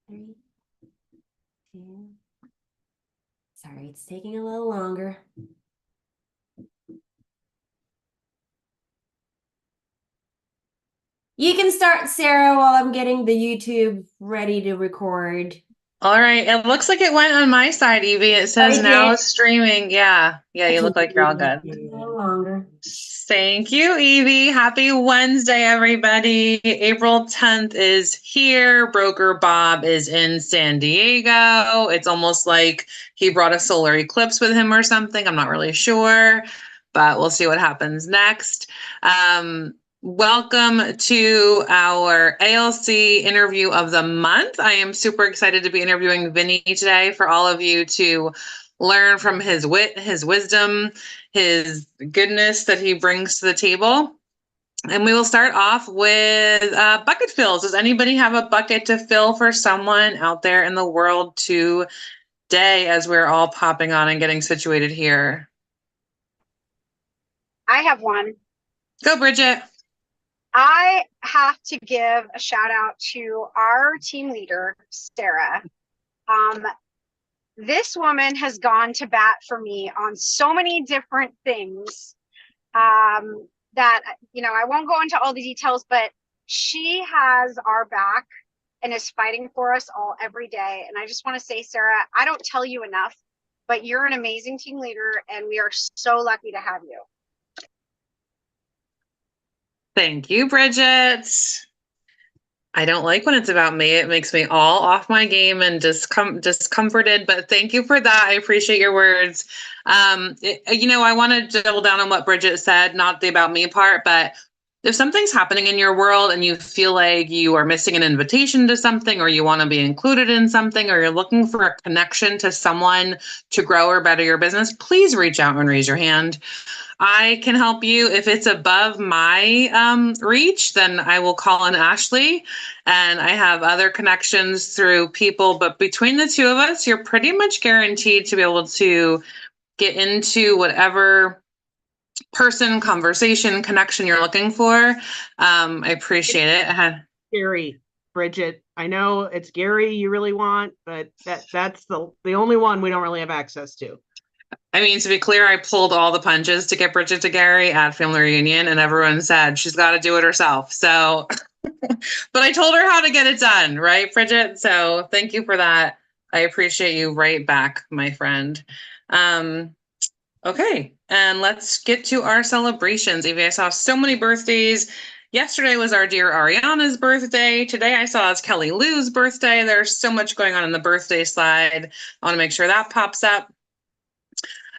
3, 2. Sorry, it's taking a little longer. You can start, Sarah, while I'm getting the YouTube ready to record. All right. It looks like it went on my side, Evie. It says now streaming. Yeah. Yeah, you look like you're all good. A little longer. Thank you, Evie. Happy Wednesday, everybody. April 10th is here. Broker Bob is in San Diego. It's almost like he brought a solar eclipse with him or something. I'm not really sure, but we'll see what happens next. Welcome to our ALC interview of the month. I am super excited to be interviewing Vinnie today for all of you to learn from his wit, his wisdom, his goodness that he brings to the table. And we will start off with bucket fills. Does anybody have a bucket to fill for someone out there in the world today as we're all popping on and getting situated here? I have one. Go, Bridget. I have to give a shout out to our team leader, Sarah. This woman has gone to bat for me on so many different things that, I won't go into all the details, but she has our back and is fighting for us all every day. And I just want to say, Sarah, I don't tell you enough, but you're an amazing team leader and we are so lucky to have you. Thank you, Bridget. I don't like when it's about me. It makes me all off my game and discomforted, but thank you for that. I appreciate your words. I want to double down on what Bridget said, not the about me part, but if something's happening in your world and you feel like you are missing an invitation to something, or you want to be included in something, or you're looking for a connection to someone to grow or better your business, please reach out and raise your hand. I can help you. If it's above my reach, then I will call on Ashley, and I have other connections through people. But between the two of us, you're pretty much guaranteed to be able to get into whatever person, conversation, connection you're looking for. I appreciate it. Gary, Bridget, I know it's Gary you really want, but that's the only one we don't really have access to. I mean, to be clear, I pulled all the punches to get Bridget to Gary at family reunion, and everyone said she's got to do it herself. So, but I told her how to get it done, right, Bridget? So thank you for that. I appreciate you right back, my friend. Okay, and let's get to our celebrations. Evie, I saw so many birthdays. Yesterday was our dear Ariana's birthday. Today I saw it's Kelly Lou's birthday. There's so much going on in the birthday slide. I want to make sure that pops up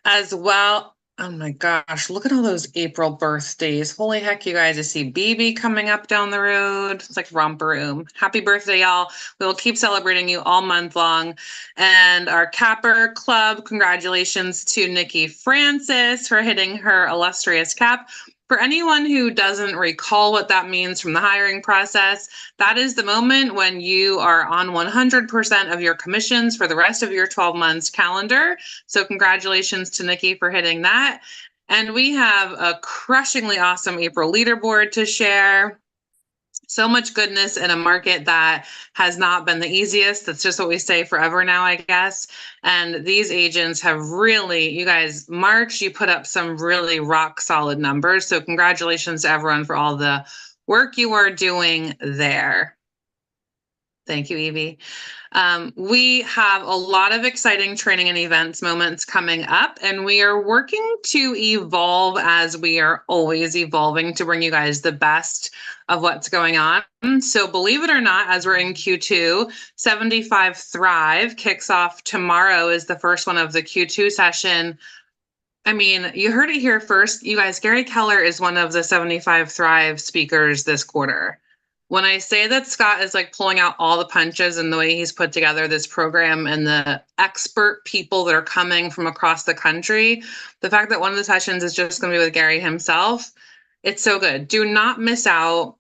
as well. Oh my gosh, look at all those April birthdays. Holy heck, you guys. I see BB coming up down the road. It's like romper room. Happy birthday, y'all. We will keep celebrating you all month long. And our Capper Club, congratulations to Nikki Francis for hitting her illustrious cap. For anyone who doesn't recall what that means from the hiring process, that is the moment when you are on 100% of your commissions for the rest of your 12 months calendar. So congratulations to Nikki for hitting that. And we have a crushingly awesome April leaderboard to share. So much goodness in a market that has not been the easiest. That's just what we say forever now, I guess. And these agents have really, you guys, March, you put up some really rock solid numbers. So congratulations to everyone for all the work you are doing there. Thank you, Evie. We have a lot of exciting training and events moments coming up, and we are working to evolve as we are always evolving to bring you guys the best of what's going on. So believe it or not, as we're in Q2, 75 Thrive kicks off tomorrow is the first one of the Q2 session. I mean, you heard it here first. You guys, Gary Keller is one of the 75 Thrive speakers this quarter. When I say that Scott is like pulling out all the punches and the way he's put together this program and the expert people that are coming from across the country, the fact that one of the sessions is just going to be with Gary himself, it's so good. Do not miss out.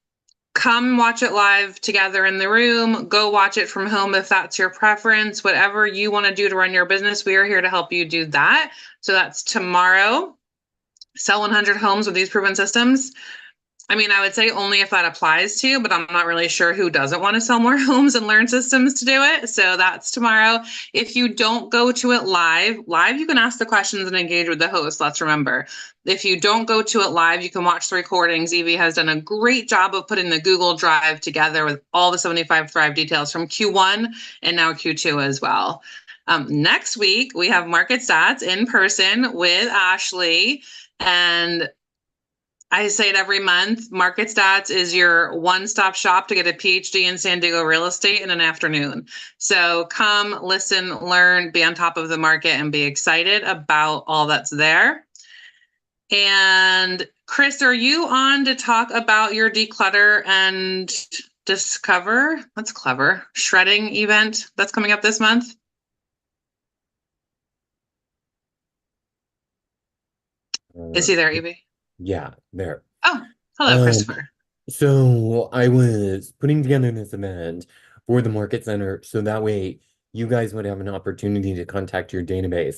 Come watch it live together in the room. Go watch it from home if that's your preference. Whatever you want to do to run your business, we are here to help you do that. So that's tomorrow. Sell 100 homes with these proven systems. I mean, I would say only if that applies to you, but I'm not really sure who doesn't want to sell more homes and learn systems to do it. So that's tomorrow. If you don't go to it live, you can ask the questions and engage with the host. Let's remember. If you don't go to it live, you can watch the recordings. Evie has done a great job of putting the Google Drive together with all the 75 Thrive details from Q1 and now Q2 as well. Next week, we have Market Stats in person with Ashley. And I say it every month, Market Stats is your one-stop shop to get a PhD in San Diego real estate in an afternoon. So come, listen, learn, be on top of the market, and be excited about all that's there. And Chris, are you on to talk about your declutter and discover? That's clever. Shredding event that's coming up this month? Is he there, Evie? Yeah, there. Oh, hello, Christopher. So I was putting together this event for the Market Center so that way you guys would have an opportunity to contact your database.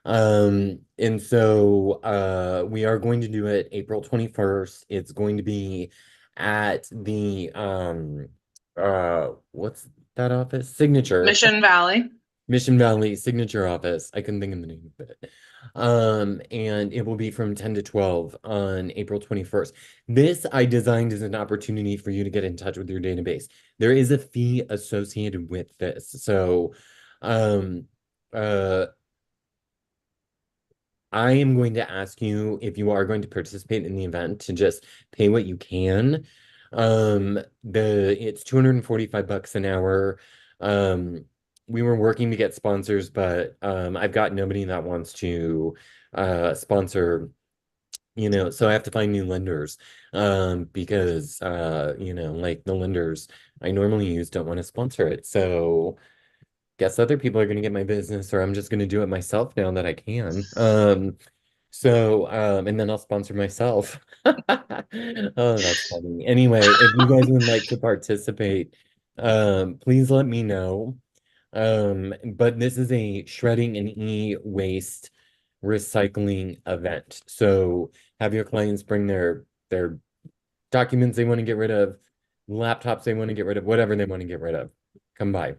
And so we are going to do it April 21st. It's going to be at the what's that office? Signature. Mission Valley. Mission Valley Signature office. I couldn't think of the name of it. And it will be from 10 to 12 on April 21st. This I designed as an opportunity for you to get in touch with your database. There is a fee associated with this. So I am going to ask you, if you are going to participate in the event, to just pay what you can. It's $245 an hour. We were working to get sponsors, but I've got nobody that wants to sponsor, so I have to find new lenders because like the lenders I normally use don't want to sponsor it. So guess other people are going to get my business, or I'm just going to do it myself now that I can. And then I'll sponsor myself. Oh, that's funny. Anyway, if you guys would like to participate, please let me know. But this is a shredding and e-waste recycling event. So have your clients bring their documents they want to get rid of, laptops they want to get rid of, whatever they want to get rid of. Come by.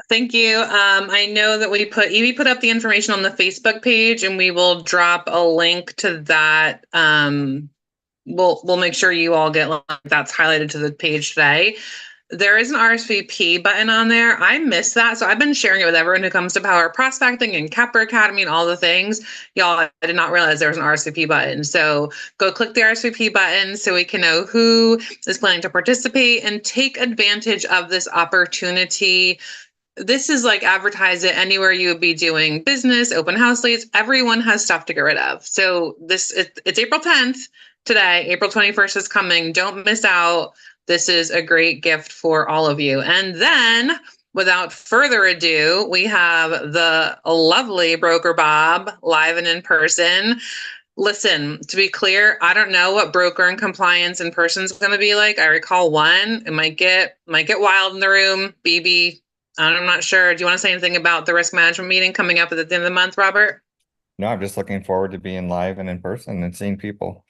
Thank you. I know that Evie put up the information on the Facebook page, and we will drop a link to that. We'll make sure you all get that's highlighted to the page today. There is an RSVP button on there. I missed that. So I've been sharing it with everyone who comes to Power Prospecting and Capper Academy and all the things. Y'all, I did not realize there was an RSVP button. So go click the RSVP button so we can know who is planning to participate and take advantage of this opportunity. This is like advertise it anywhere you would be doing business, open house leads. Everyone has stuff to get rid of. So it's April 10th today. April 21st is coming. Don't miss out. This is a great gift for all of you. And then without further ado, we have the lovely Broker Bob live and in person. Listen, to be clear, I don't know what broker and compliance in person is going to be like. I recall one. It might get wild in the room. BB, I'm not sure. Do you want to say anything about the risk management meeting coming up at the end of the month, Robert? No, I'm just looking forward to being live and in person and seeing people.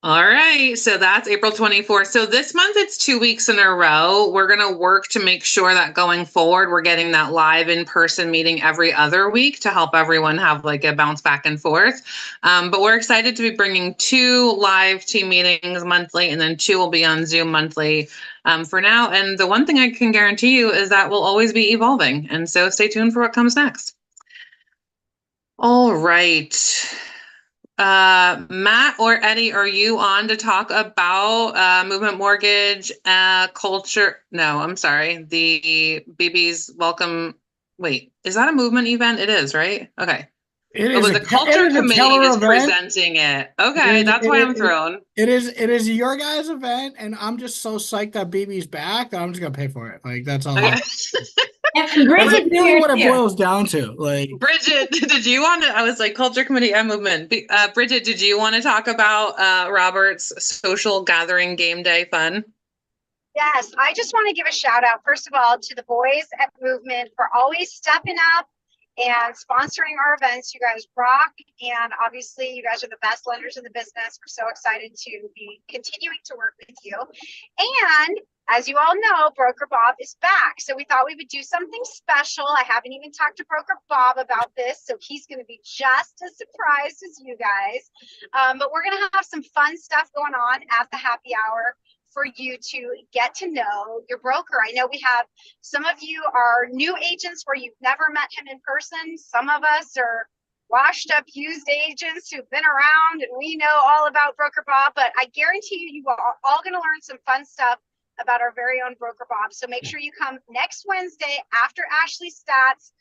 All right, so that's April 24th. So this month it's 2 weeks in a row. We're going to work to make sure that going forward, we're getting that live in-person meeting every other week to help everyone have like a bounce back and forth. But we're excited to be bringing 2 live team meetings monthly, and then 2 will be on Zoom monthly for now. And the one thing I can guarantee you is that we'll always be evolving. And so stay tuned for what comes next. All right. Matt or Eddie, are you on to talk about movement mortgage culture? No, I'm sorry. The BB's welcome. Wait, is that a movement event? It is, right? Okay. It is. But the culture committee is presenting it. Okay, that's why I'm thrown. It is your guys' event, and I'm just so psyched that BB's back that I'm just gonna pay for it. Like that's all. Okay. And Bridget's really here what it too. boils down to. Like Bridget, did you want to? I was like culture committee and movement. Bridget, did you want to talk about Robert's social gathering game day fun? Yes, I just want to give a shout out, first of all, to the boys at Movement for always stepping up and sponsoring our events. You guys rock. And obviously you guys are the best lenders in the business. We're so excited to be continuing to work with you. And as you all know, Broker Bob is back. So we thought we would do something special. I haven't even talked to Broker Bob about this, so he's going to be just as surprised as you guys. But we're going to have some fun stuff going on at the happy hour for you to get to know your broker. I know we have some of you are new agents where you've never met him in person. Some of us are washed up used agents who've been around and we know all about Broker Bob, but I guarantee you, you are all going to learn some fun stuff about our very own Broker Bob. So make sure you come next Wednesday after Ashley Stats.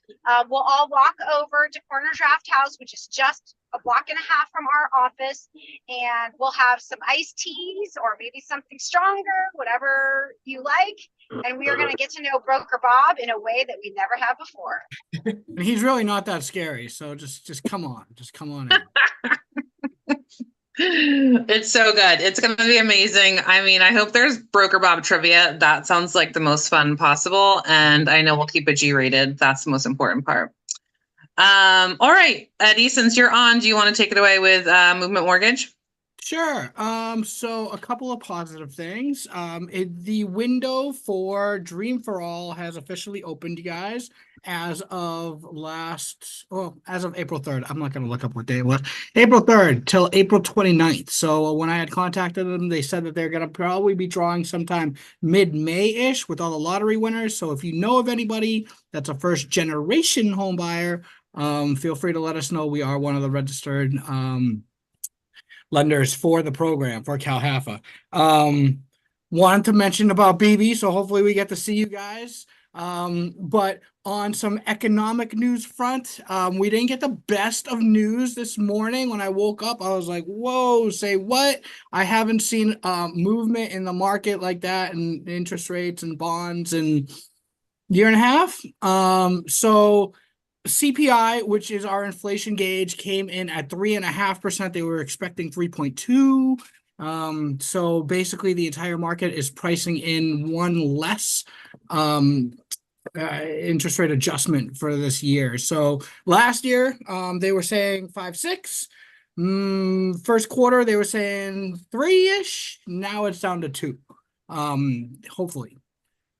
We'll all walk over to Corner Draft House, which is just a block and a half from our office, and we'll have some iced teas or maybe something stronger, whatever you like. And we are going to get to know Broker Bob in a way that we never have before. And he's really not that scary. So just come on. Just come on in. It's so good. It's going to be amazing. I mean, I hope there's Broker Bob trivia. That sounds like the most fun possible. And I know we'll keep it G-rated. That's the most important part. All right, Eddie, since you're on, do you want to take it away with Movement Mortgage? Sure. So a couple of positive things. The window for Dream for All has officially opened, you guys, as of April 3rd. I'm not going to look up what day it was. April 3rd till April 29th. So when I had contacted them, they said that they're going to probably be drawing sometime mid-May-ish with all the lottery winners. So if you know of anybody that's a first generation home buyer, feel free to let us know. We are one of the registered lenders for the program for Cal Haffa. Wanted to mention about BB, so hopefully we get to see you guys. But on some economic news front, we didn't get the best of news this morning. When I woke up, I was like, whoa, say what? I haven't seen movement in the market like that, and interest rates and bonds in year and a half. So CPI, which is our inflation gauge, came in at 3.5%. They were expecting 3.2. So basically the entire market is pricing in one less interest rate adjustment for this year. So last year, they were saying 5.6. First quarter, they were saying 3-ish. Now it's down to 2. Hopefully,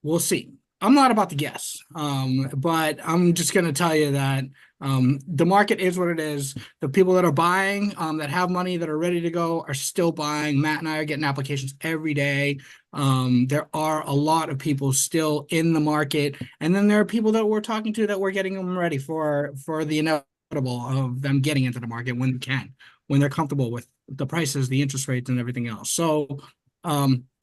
we'll see. I'm not about to guess, but I'm just going to tell you that the market is what it is. The people that are buying, that have money, that are ready to go, are still buying. Matt and I are getting applications every day. There are a lot of people still in the market. And then there are people that we're talking to that we're getting them ready for the inevitable of them getting into the market when they can, when they're comfortable with the prices, the interest rates, and everything else. So,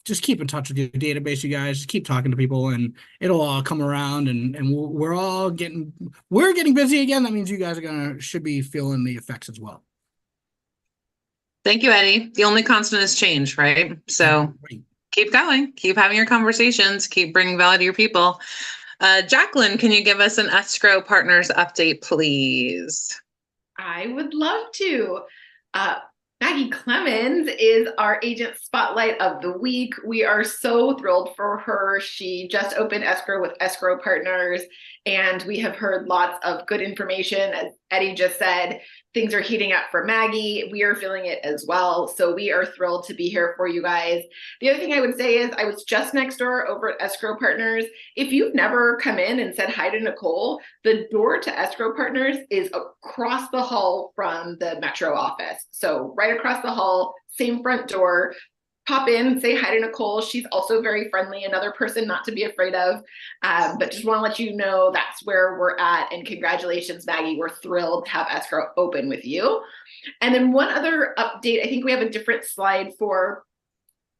just keep in touch with your database, you guys. Just keep talking to people, and it'll all come around. And we're getting busy again. That means you guys should be feeling the effects as well. Thank you, Eddie. The only constant is change, right? So keep going, keep having your conversations, keep bringing value to your people. Jacqueline, can you give us an escrow partners update, please? I would love to. Maggie Clemens is our agent spotlight of the week. We are so thrilled for her. She just opened escrow with Escrow Partners, and we have heard lots of good information. As Eddie just said, things are heating up for Maggie. We are feeling it as well. So we are thrilled to be here for you guys. The other thing I would say is I was just next door over at Escrow Partners. If you've never come in and said hi to Nicole, the door to Escrow Partners is across the hall from the Metro office. So right across the hall, same front door. Pop in, say hi to Nicole. She's also very friendly, another person not to be afraid of. But just want to let you know that's where we're at. And congratulations, Maggie. We're thrilled to have escrow open with you. And then one other update, I think we have a different slide for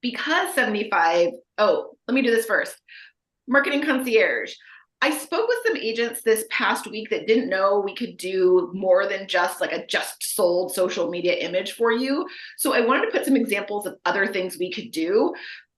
because 75. Oh, let me do this first. Marketing concierge. I spoke with some agents this past week that didn't know we could do more than just like a just sold social media image for you. So I wanted to put some examples of other things we could do.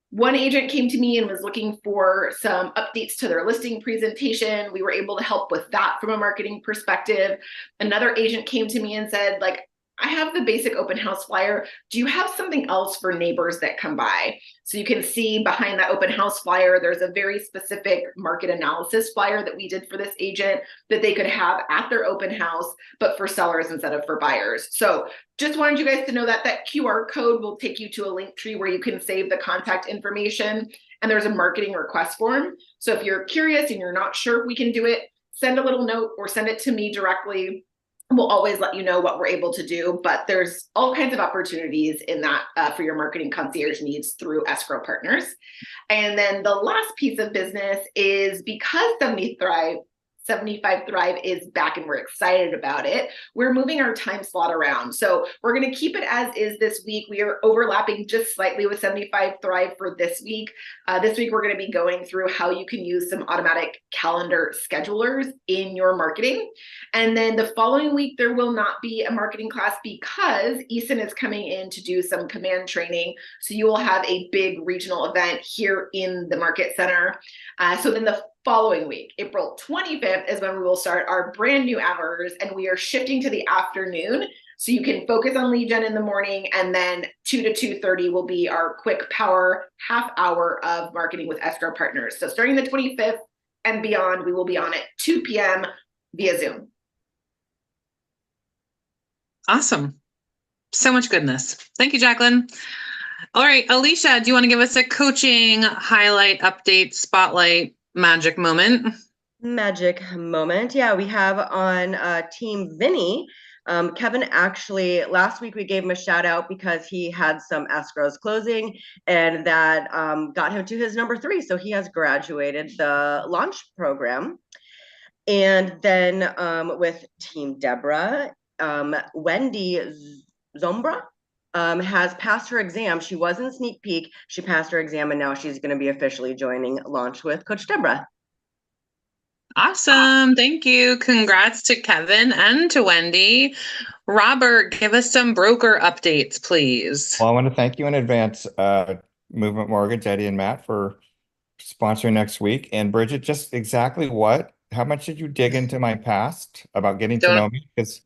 One agent came to me and was looking for some updates to their listing presentation. We were able to help with that from a marketing perspective. Another agent came to me and said, like, I have the basic open house flyer. Do you have something else for neighbors that come by? So you can see behind that open house flyer, there's a very specific market analysis flyer that we did for this agent that they could have at their open house, but for sellers instead of for buyers. So just wanted you guys to know that that QR code will take you to a link tree where you can save the contact information, and there's a marketing request form. So if you're curious and you're not sure if we can do it, send a little note or send it to me directly. We'll always let you know what we're able to do, but there's all kinds of opportunities in that for your marketing concierge needs through escrow partners. And then the last piece of business is because 75 Thrive is back and we're excited about it, we're moving our time slot around. So we're going to keep it as is this week. We are overlapping just slightly with 75 Thrive for this week. This week, we're going to be going through how you can use some automatic calendar schedulers in your marketing. And then the following week, there will not be a marketing class because Eason is coming in to do some command training. So you will have a big regional event here in the market center. So then the following week, April 25th, is when we will start our brand new hours, and we are shifting to the afternoon. So you can focus on lead gen in the morning, and then 2 to 2:30 will be our quick power half hour of marketing with escrow partners. So starting the 25th and beyond, we will be on at 2 p.m. via Zoom. Awesome. So much goodness. Thank you, Jacqueline. All right, Alicia, do you want to give us a coaching highlight, update, spotlight, magic moment? Magic moment. Yeah, we have on Team Vinnie. Kevin actually, last week we gave him a shout out because he had some escrows closing, and that got him to his number 3. So he has graduated the launch program. And then with Team Deborah, Wendy Zombra has passed her exam. She was in sneak peek. She passed her exam, and now she's going to be officially joining launch with Coach Deborah. Awesome. Thank you. Congrats to Kevin and to Wendy. Robert, give us some broker updates, please. Well, I want to thank you in advance, Movement Mortgage, Eddie and Matt, for sponsoring next week. And Bridget, just exactly how much did you dig into my past about getting to know me? Because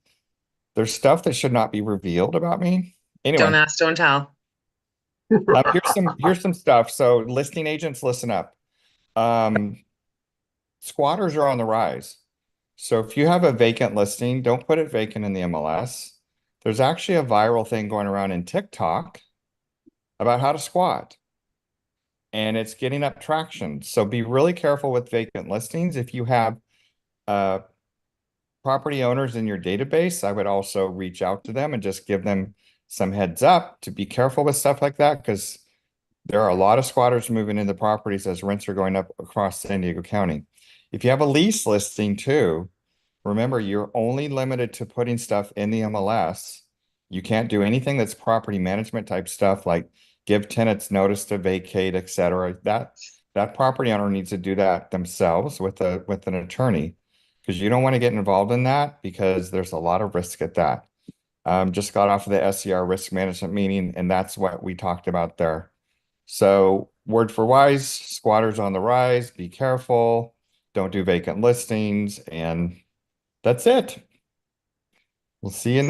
there's stuff that should not be revealed about me. Anyway. Don't ask, don't tell. Here's some stuff. So listing agents, listen up. Squatters are on the rise. So if you have a vacant listing, don't put it vacant in the MLS. There's actually a viral thing going around in TikTok about how to squat. And it's getting up traction. So be really careful with vacant listings. If you have property owners in your database, I would also reach out to them and just give them some heads up to be careful with stuff like that, because there are a lot of squatters moving into properties as rents are going up across San Diego County. If you have a lease listing too, remember you're only limited to putting stuff in the MLS. You can't do anything that's property management type stuff like give tenants notice to vacate, etc. That property owner needs to do that themselves with an attorney, because you don't want to get involved in that because there's a lot of risk at that. Just got off of the SCR risk management meeting, and that's what we talked about there. So word for wise, squatters on the rise, be careful, don't do vacant listings, and that's it. We'll see you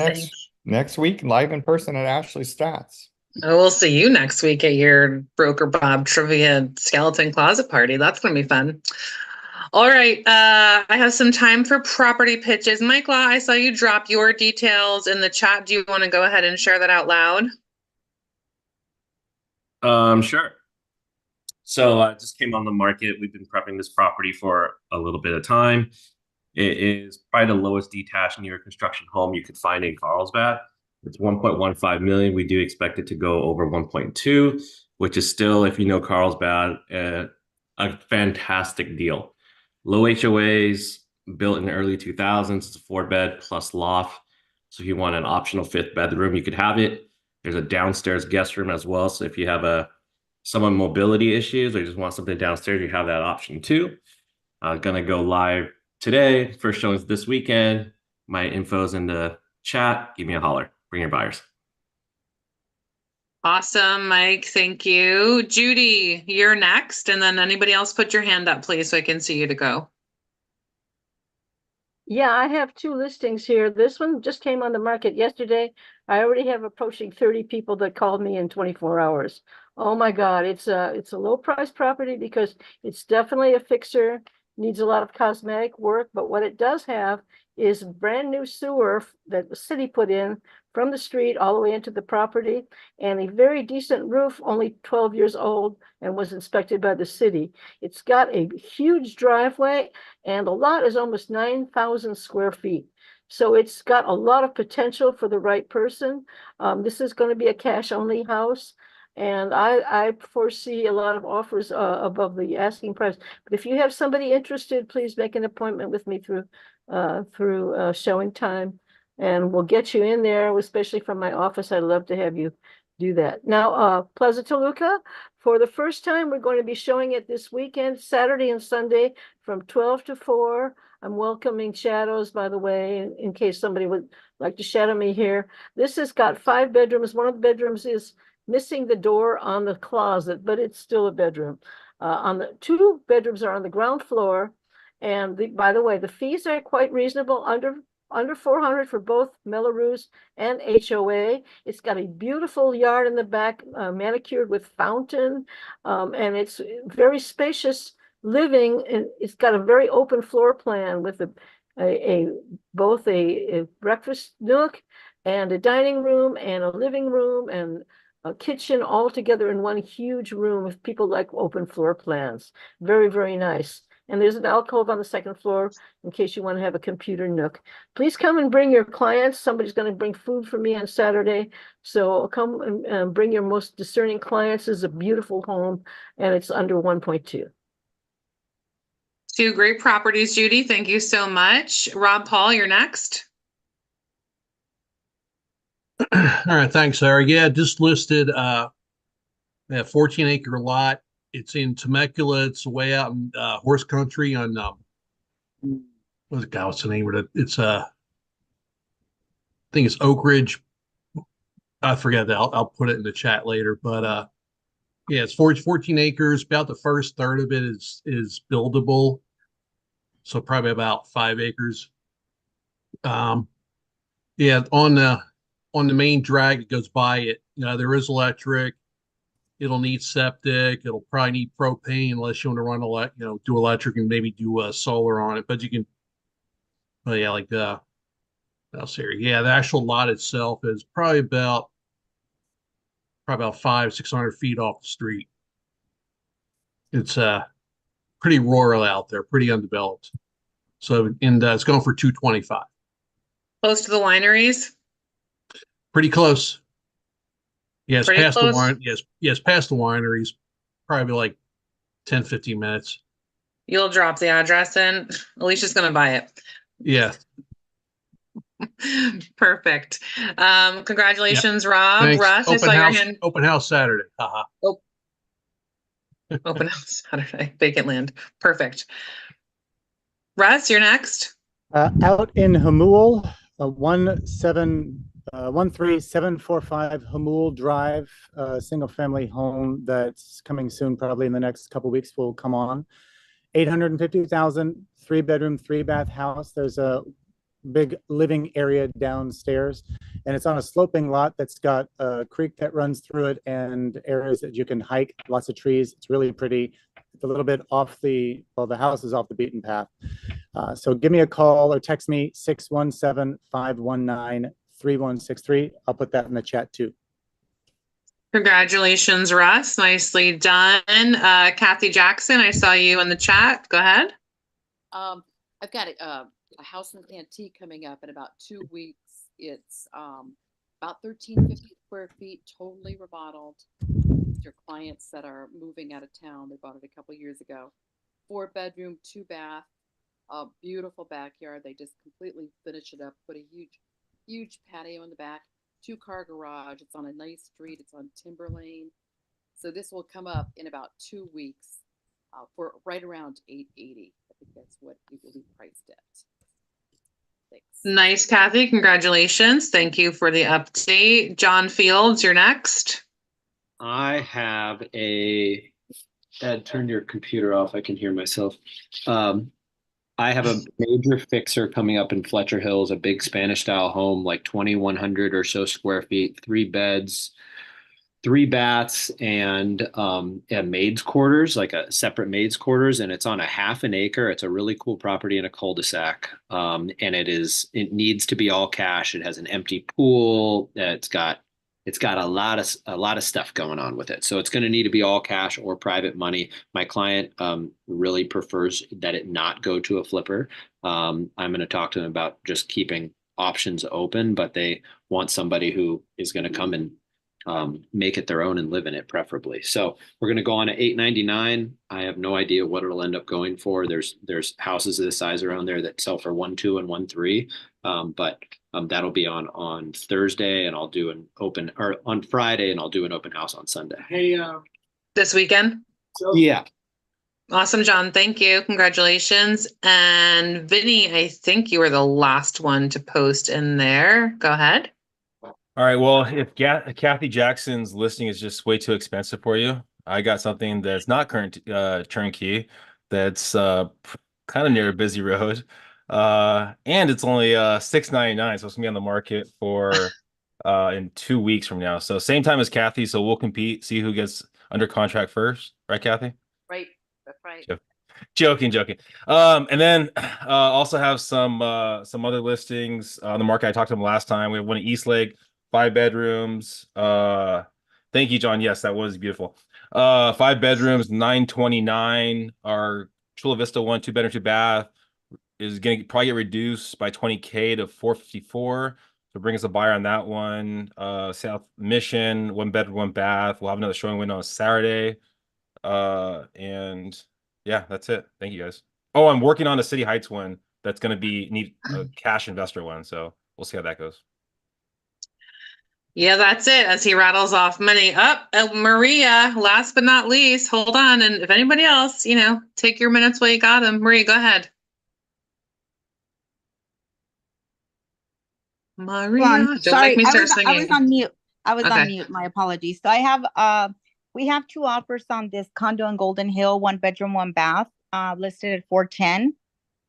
next week live in person at Ashley Stats. Oh, we'll see you next week at your Broker Bob Trivia Skeleton Closet Party. That's going to be fun. All right. I have some time for property pitches. Michael, I saw you drop your details in the chat. Do you want to go ahead and share that out loud? Sure. So I just came on the market. We've been prepping this property for a little bit of time. It is probably the lowest detached near construction home you could find in Carlsbad. It's 1.15 million. We do expect it to go over 1.2, which is still, if you know Carlsbad, a fantastic deal. Low HOAs, built in the early 2000s. It's a 4-bed plus loft. So if you want an optional 5th bedroom, you could have it. There's a downstairs guest room as well. So if you have someone mobility issues or you just want something downstairs, you have that option too. Gonna go live today. First showings this weekend. My info's in the chat. Give me a holler. Bring your buyers. Awesome, Mike. Thank you. Judy, you're next. And then anybody else put your hand up, please, so I can see you to go. Yeah, I have two listings here. This one just came on the market yesterday. I already have approaching 30 people that called me in 24 hours. Oh my God, it's a low price property because it's definitely a fixer, needs a lot of cosmetic work, but what it does have is brand new sewer that the city put in from the street all the way into the property, and a very decent roof, only 12 years old, and was inspected by the city. It's got a huge driveway, and the lot is almost 9,000 square feet. So it's got a lot of potential for the right person. This is going to be a cash only house. And I foresee a lot of offers above the asking price. But if you have somebody interested, please make an appointment with me through showing time. And we'll get you in there, especially from my office. I'd love to have you do that. Now, Plaza Toluca, for the first time, we're going to be showing it this weekend, Saturday and Sunday, from 12 to 4. I'm welcoming shadows, by the way, in case somebody would like to shadow me here. This has got 5 bedrooms. One of the bedrooms is missing the door on the closet, but it's still a bedroom. On the 2 bedrooms are on the ground floor. And by the way, the fees are quite reasonable, under 400 for both Melrose and HOA. It's got a beautiful yard in the back, manicured with fountain, and it's very spacious living. And it's got a very open floor plan with both a breakfast nook and a dining room and a living room and a kitchen all together in one huge room. If people like open floor plans, very, very nice. And there's an alcove on the 2nd floor in case you want to have a computer nook. Please come and bring your clients. Somebody's going to bring food for me on Saturday. So come and bring your most discerning clients. It's a beautiful home and it's under 1.2. 2 great properties, Judy. Thank you so much. Rob Paul, you're next. All right, thanks, Sarah. Yeah, just listed a 14-acre lot. It's in Temecula. It's way out in horse country on what's the name of it? It's I think it's Oak Ridge. I forget that. I'll put it in the chat later. But yeah, it's 14 acres. About the first third of it is buildable. So probably about 5 acres. Yeah, on the main drag that goes by it, there is electric. It'll need septic. It'll probably need propane unless you want to run do electric and maybe do solar on it. But you can, well, yeah, like I'll see here. Yeah, the actual lot itself is probably about 500-600 feet off the street. It's pretty rural out there, pretty undeveloped. So it's going for 225. Close to the wineries. Pretty close. Yes, Pretty past close. the wine. Yes, past the wineries. Probably like 10, 15 minutes. You'll drop the address in. Alicia's going to buy it. Yeah. Perfect. Congratulations, Rob. Thanks. Russ, I saw your hand. Open house Saturday. Haha. Oh. Open house Saturday. Vacant land. Perfect. Russ, you're next. Out in Hamul, 13745 Hamul Drive, single family home that's coming soon, probably in the next couple weeks will come on. 850,000, 3-bedroom, 3-bath house. There's a big living area downstairs, and it's on a sloping lot that's got a creek that runs through it and areas that you can hike, lots of trees. It's really pretty. It's a little bit off the house is off the beaten path. So give me a call or text me 617-519-3163. I'll put that in the chat too. Congratulations, Russ. Nicely done. Kathy Jackson, I saw you in the chat. Go ahead. I've got a house in Cantique coming up in about 2 weeks. It's about 1,350 square feet, totally remodeled. Your clients that are moving out of town, they bought it a couple years ago. 4-bedroom, 2-bath, a beautiful backyard. They just completely finished it up, put a huge patio in the back, 2-car garage. It's on a nice street. It's on Timber Lane. So this will come up in about 2 weeks for right around $880. I think that's what it will be priced at. Thanks. Nice, Kathy. Congratulations. Thank you for the update. John Fields, you're next. I have Ed, turn your computer off. I can hear myself. I have a major fixer coming up in Fletcher Hills, a big Spanish style home, like 2,100 or so square feet, 3 beds, 3 baths, and a maid's quarters, like a separate maid's quarters, and it's on a half an acre. It's a really cool property in a cul-de-sac. And it needs to be all cash. It has an empty pool. It's got a lot of stuff going on with it. So it's going to need to be all cash or private money. My client really prefers that it not go to a flipper. I'm going to talk to them about just keeping options open, but they want somebody who is going to come and make it their own and live in it preferably. So we're going to go on at $899. I have no idea what it'll end up going for. There's houses of this size around there that sell for 1.2 and 1.3. But that'll be on Thursday, and I'll do an open, or on Friday, and I'll do an open house on Sunday. Hey, this weekend? Yeah. Awesome, John. Thank you. Congratulations. And Vinny, I think you were the last one to post in there. Go ahead. All right. Well, if Kathy Jackson's listing is just way too expensive for you, I got something that's not current turnkey, that's kind of near a busy road, and it's only $699, so it's gonna be on the market for in 2 weeks from now. So same time as Kathy, so we'll compete, see who gets under contract first, right, Kathy? Right. That's right. Joking. And then also have some other listings on the market. I talked to them last time. We have one in Eastlake, 5 bedrooms. Thank you, John. Yes, that was beautiful. 5 bedrooms, $929. Our Chula Vista one, 2 bedroom, 2 bath is gonna probably get reduced by $20K to $454. So bring us a buyer on that one. South Mission, 1 bedroom, 1 bath. We'll have another showing window on Saturday. And yeah, that's it. Thank you, guys. Oh, I'm working on a City Heights one that's going to need a cash investor one. So we'll see how that goes. Yeah, that's it. As he rattles off money up, Maria, last but not least, hold on. And if anybody else, take your minutes while you got them. Maria, go ahead. Maria, don't Sorry, make me start I singing. was on mute. Okay. On mute. My apologies. So I have we have 2 offers on this condo in Golden Hill, 1 bedroom, 1 bath, listed at 410.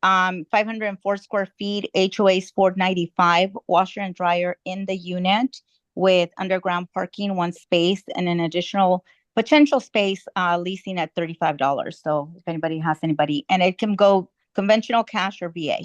504 square feet, HOA is 495, washer and dryer in the unit with underground parking, 1 space, and an additional potential space leasing at $35. So if anybody has and it can go conventional cash or VA.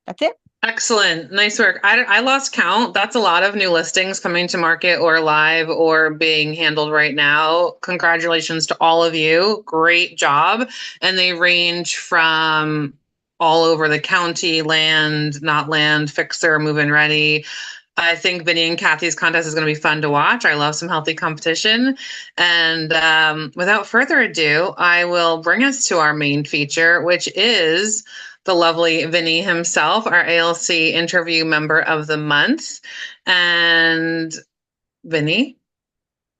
That's it. Excellent. Nice work. I lost count. That's a lot of new listings coming to market or live or being handled right now. Congratulations to all of you. Great job. And they range from all over the county, land, not land, fixer, move-in ready. I think Vinny and Kathy's contest is going to be fun to watch. I love some healthy competition. And without further ado, I will bring us to our main feature, which is the lovely Vinny himself, our ALC interview member of the month. And Vinny,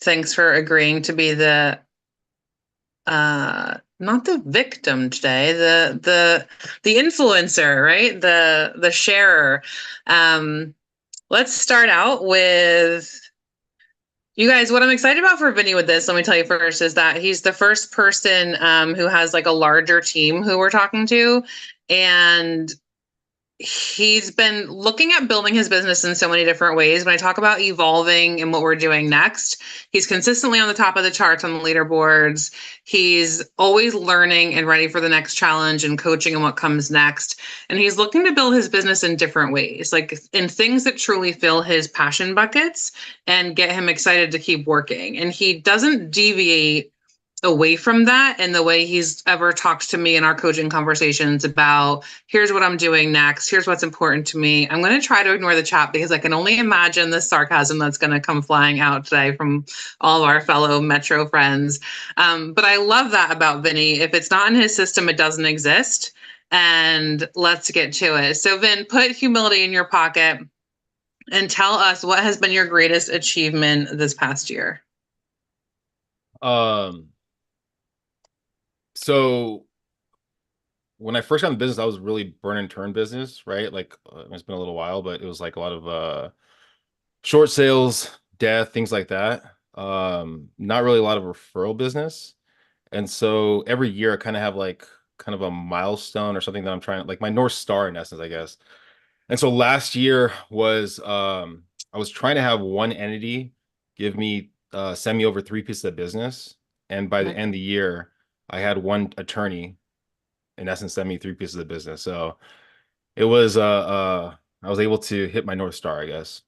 thanks for agreeing to be the not the victim today, the influencer, right? The sharer. Let's start out with you guys. What I'm excited about for Vinny with this, let me tell you first, is that he's the first person who has like a larger team who we're talking to. And he's been looking at building his business in so many different ways. When I talk about evolving and what we're doing next, he's consistently on the top of the charts on the leaderboards. He's always learning and ready for the next challenge and coaching and what comes next. And he's looking to build his business in different ways, like in things that truly fill his passion buckets and get him excited to keep working. And he doesn't deviate away from that in the way he's ever talked to me in our coaching conversations about, here's what I'm doing next. Here's what's important to me. I'm going to try to ignore the chat because I can only imagine the sarcasm that's going to come flying out today from all of our fellow Metro friends. But I love that about Vinny. If it's not in his system, it doesn't exist. And let's get to it. So Vin, put humility in your pocket and tell us what has been your greatest achievement this past year. So when I first got in business, I was really burn and turn business, right? Like it's been a little while, but it was like a lot of short sales, death, things like that. Not really a lot of referral business. And so every year I kind of have like kind of a milestone or something that I'm trying, like my North Star in essence, I guess. And so last year was I was trying to have one entity give me send me over 3 pieces of business, and by the end of the year, I had one attorney in essence send me 3 pieces of business. So it was I was able to hit my North Star, I guess.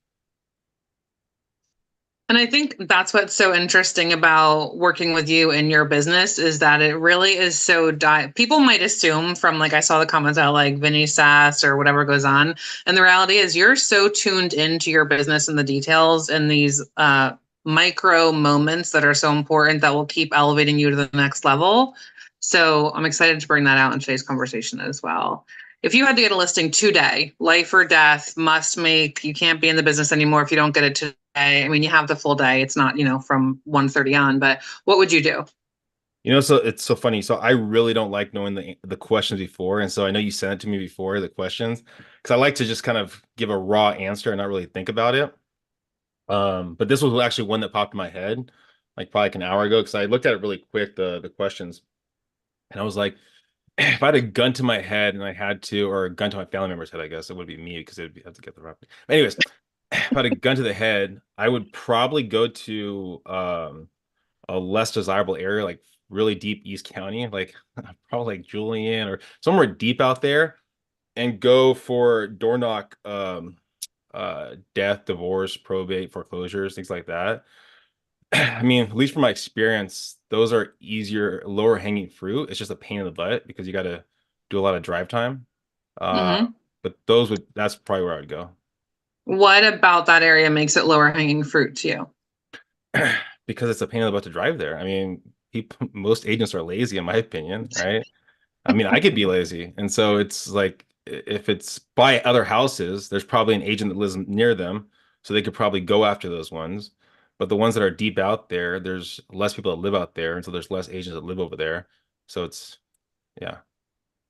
And I think that's what's so interesting about working with you in your business is that it really is so people might assume from like I saw the comments out like Vinnie Sass or whatever goes on. And the reality is you're so tuned into your business and the details and these micro moments that are so important that will keep elevating you to the next level. So I'm excited to bring that out in today's conversation as well. If you had to get a listing today, life or death, must make, you can't be in the business anymore if you don't get it today. I mean, you have the full day. It's not, from 1:30 on, but what would you do? So it's so funny. So I really don't like knowing the questions before. And so I know you sent it to me before, the questions, because I like to just kind of give a raw answer and not really think about it. But this was actually one that popped in my head, like probably like an hour ago, because I looked at it really quick, the questions. And I was like, if I had a gun to my head and I had to, or a gun to my family member's head, I guess it would be me because it'd have to get the property. But anyways, if I had a gun to the head, I would probably go to a less desirable area, like really deep East County, like probably like Julian or somewhere deep out there, and go for door knock, death, divorce, probate, foreclosures, things like that. I mean, at least from my experience, those are easier, lower hanging fruit. It's just a pain in the butt because you got to do a lot of drive time. But that's probably where I would go. What about that area makes it lower hanging fruit to you? Because it's a pain in the butt to drive there. I mean, most agents are lazy, in my opinion, right? I mean, I could be lazy. And so it's like, if it's by other houses, there's probably an agent that lives near them. So they could probably go after those ones. But the ones that are deep out there, there's less people that live out there. And so there's less agents that live over there. So yeah.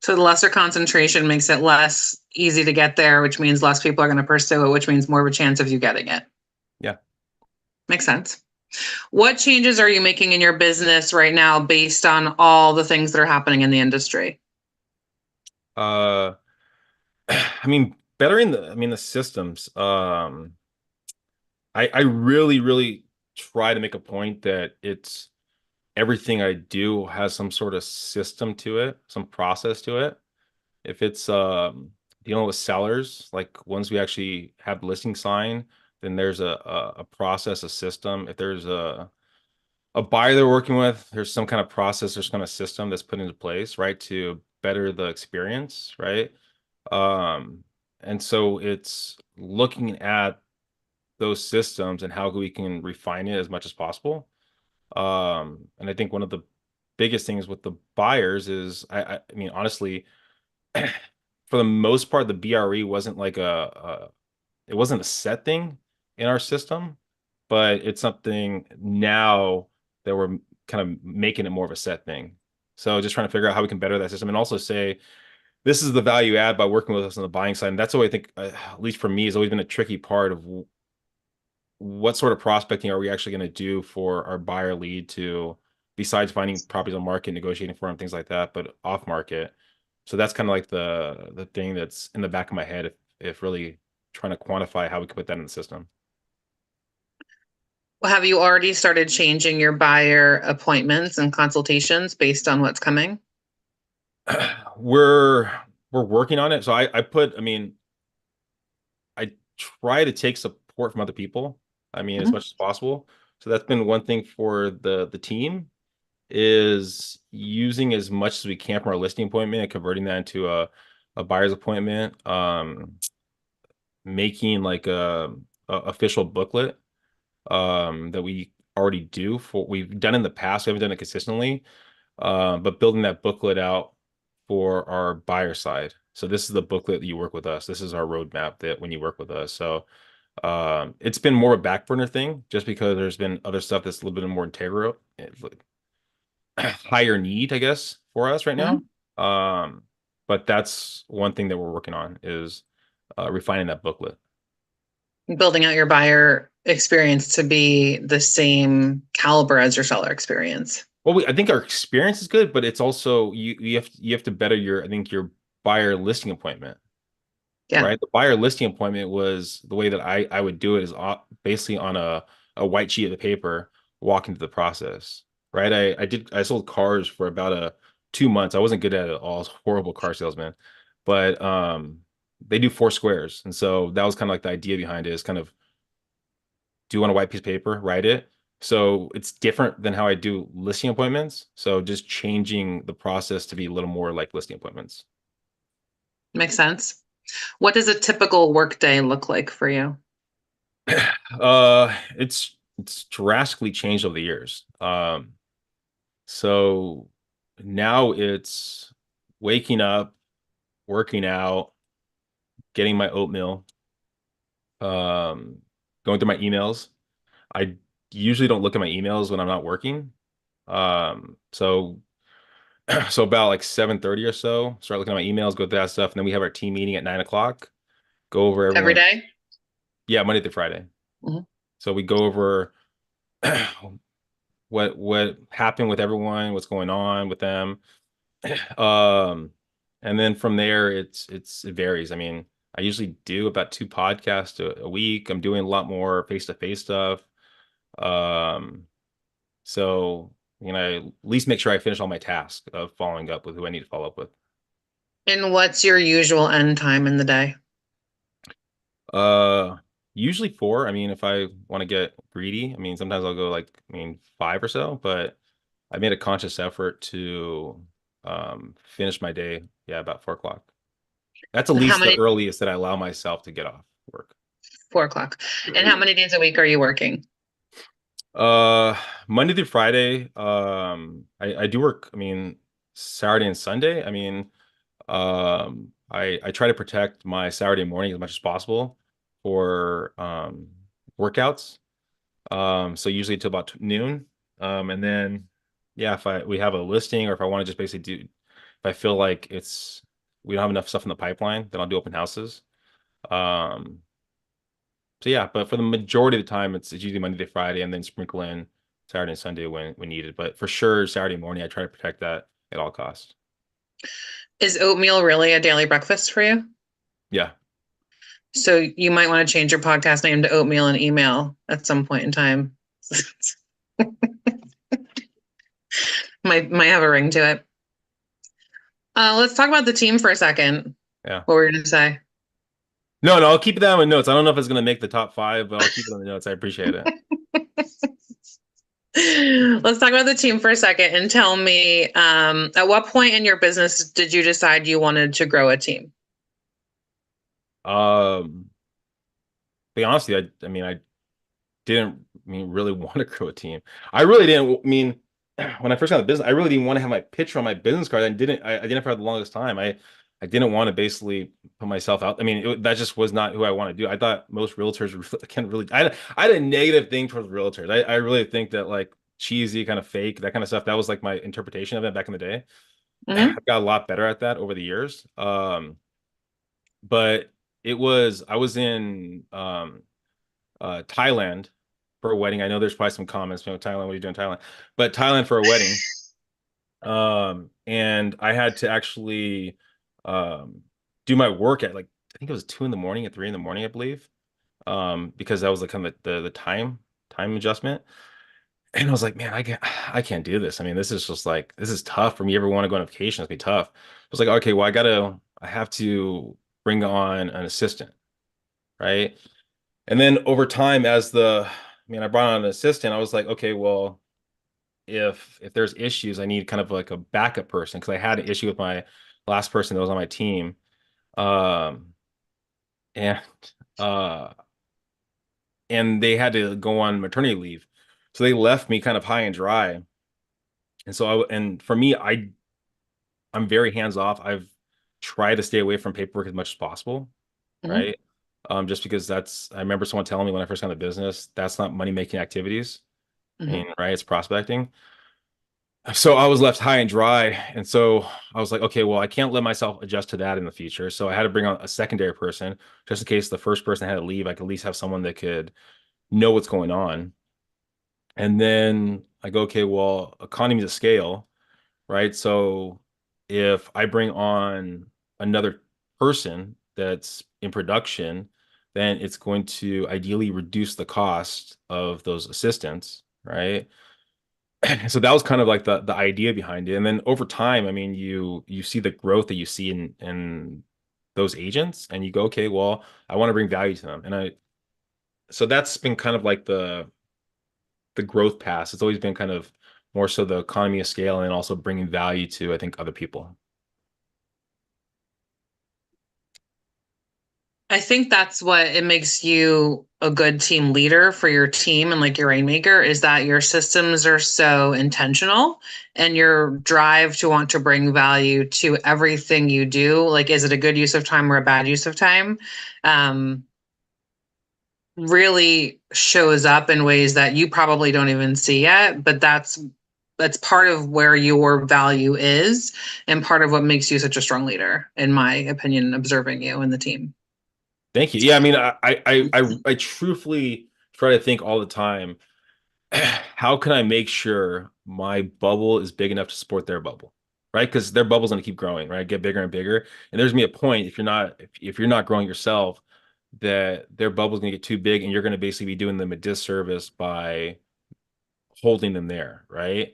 So the lesser concentration makes it less easy to get there, which means less people are going to pursue it, which means more of a chance of you getting it. Yeah. Makes sense. What changes are you making in your business right now based on all the things that are happening in the industry? I mean, bettering the systems. I really, really try to make a point that it's everything I do has some sort of system to it, some process to it. If it's dealing with sellers, like once we actually have the listing sign, then there's a process, a system. If there's a buyer they're working with, there's some kind of process, there's kind of system that's put into place, right, to better the experience, right? And so it's looking at those systems and how we can refine it as much as possible. And I think one of the biggest things with the buyers is, I mean, honestly, for the most part, the BRE wasn't like it wasn't a set thing in our system, but it's something now that we're kind of making it more of a set thing. So just trying to figure out how we can better that system and also say, this is the value add by working with us on the buying side. And that's what I think, at least for me, has always been a tricky part of what sort of prospecting are we actually going to do for our buyer lead to, besides finding properties on market, negotiating for them, things like that, but off market. So that's kind of like the thing that's in the back of my head, if really trying to quantify how we could put that in the system. Well, have you already started changing your buyer appointments and consultations based on what's coming? We're working on it. So I try to take support from other people. I mean, as much as possible. So that's been one thing for the team, is using as much as we can from our listing appointment and converting that into a buyer's appointment. Making like a official booklet that we already do for, we've done in the past. We haven't done it consistently, but building that booklet out for our buyer side. So this is the booklet that you work with us. This is our roadmap that when you work with us. So it's been more of a back burner thing just because there's been other stuff that's a little bit more integral, higher need, I guess, for us right now. But that's one thing that we're working on is refining that booklet. Building out your buyer experience to be the same caliber as your seller experience. Well, I think our experience is good, but it's also you have to better your I think your buyer listing appointment. Yeah. Right. The buyer listing appointment was the way that I would do it is basically on a white sheet of paper, walk into the process. Right. I sold cars for about 2 months. I wasn't good at it all. I was a horrible car salesman, but they do 4 squares. And so that was kind of like the idea behind it is kind of do on a white piece of paper, write it. So it's different than how I do listing appointments. So just changing the process to be a little more like listing appointments. Makes sense. What does a typical work day look like for you? It's drastically changed over the years. So now it's waking up, working out, getting my oatmeal, going through my emails. I usually don't look at my emails when I'm not working. So so about like 7:30 or so, start looking at my emails, go through that stuff, and then we have our team meeting at 9 o'clock. Go over Every everyone. day? Yeah, Monday through Friday. Mhm. So we go over what happened with everyone, what's going on with them. And then from there it varies. I mean, I usually do about 2 podcasts a week. I'm doing a lot more face-to-face stuff. So at least make sure I finish all my tasks of following up with who I need to follow up with. And what's your usual end time in the day? Usually 4. I mean, if I want to get greedy, I mean, sometimes I'll go like, 5 or so, but I made a conscious effort to finish my day, yeah, about 4 o'clock. That's at How least the many? earliest that I allow myself to get off work. 4 o'clock. And how many days a week are you working? Monday through Friday. I do work, I mean, Saturday and Sunday. I mean, I try to protect my Saturday morning as much as possible for workouts. So usually till about noon. And then yeah, if we have a listing or if I want to just basically if I feel like we don't have enough stuff in the pipeline, then I'll do open houses. So yeah, but for the majority of the time, it's usually Monday to Friday, and then sprinkle in Saturday and Sunday when needed. But for sure, Saturday morning, I try to protect that at all costs. Is oatmeal really a daily breakfast for you? Yeah. So you might want to change your podcast name to Oatmeal and Email at some point in time. might have a ring to it. Let's talk about the team for a second. Yeah. What were you gonna say? No, I'll keep that in notes. I don't know if it's gonna make the top 5, but I'll keep it in the notes. I appreciate it. Let's talk about the team for a second and tell me, at what point in your business did you decide you wanted to grow a team? Be honest with you, I didn't really want to grow a team. I really didn't. When I first got the business, I really didn't want to have my picture on my business card. I didn't for the longest time. I didn't want to basically put myself out. That just was not who I want to do. I thought most realtors can't really. I had a negative thing towards realtors. I really think that like cheesy, kind of fake, that kind of stuff. That was like my interpretation of it back in the day. Mm-hmm. I've got a lot better at that over the years. But I was in Thailand for a wedding. I know there's probably some comments, Thailand, what are you doing in Thailand? But Thailand for a wedding. And I had to actually do my work at like, I think it was 2 in the morning, at 3 in the morning, I believe. Because that was like kind of the time adjustment. And I was like, man, I can't do this. This is just like, this is tough for me. Ever want to go on vacation? It's be tough. I was like, okay, well, I have to bring on an assistant, right? And then over time, I brought on an assistant. I was like, okay, well, if there's issues, I need kind of like a backup person because I had an issue with my last person that was on my team. And they had to go on maternity leave. So they left me kind of high and dry. And and for me, I'm very hands off. I've tried to stay away from paperwork as much as possible, right? Just because I remember someone telling me when I first got into business, that's not money making activities. Right? It's prospecting. So I was left high and dry. And so I was like, okay, well, I can't let myself adjust to that in the future. So I had to bring on a secondary person just in case the first person had to leave. I could at least have someone that could know what's going on. And then I go, okay, well, economies of scale, right? So if I bring on another person that's in production, then it's going to ideally reduce the cost of those assistants, right? So that was kind of like the idea behind it. And then over time, I mean, you see the growth that you see in those agents, and you go, okay, well, I want to bring value to them. And so that's been kind of like the growth path. It's always been kind of more so the economy of scale and also bringing value to, I think, other people. I think that's what it makes you a good team leader for your team and like your rainmaker is that your systems are so intentional and your drive to want to bring value to everything you do. Like, is it a good use of time or a bad use of time? Really shows up in ways that you probably don't even see yet, but that's part of where your value is and part of what makes you such a strong leader, in my opinion, observing you and the team. Thank you. Yeah, I mean, I truthfully try to think all the time, how can I make sure my bubble is big enough to support their bubble, right? Because their bubble's going to keep growing, right? Get bigger and bigger. And there's gonna be a point if you're not growing yourself, that their bubble's going to get too big, and you're going to basically be doing them a disservice by holding them there, right?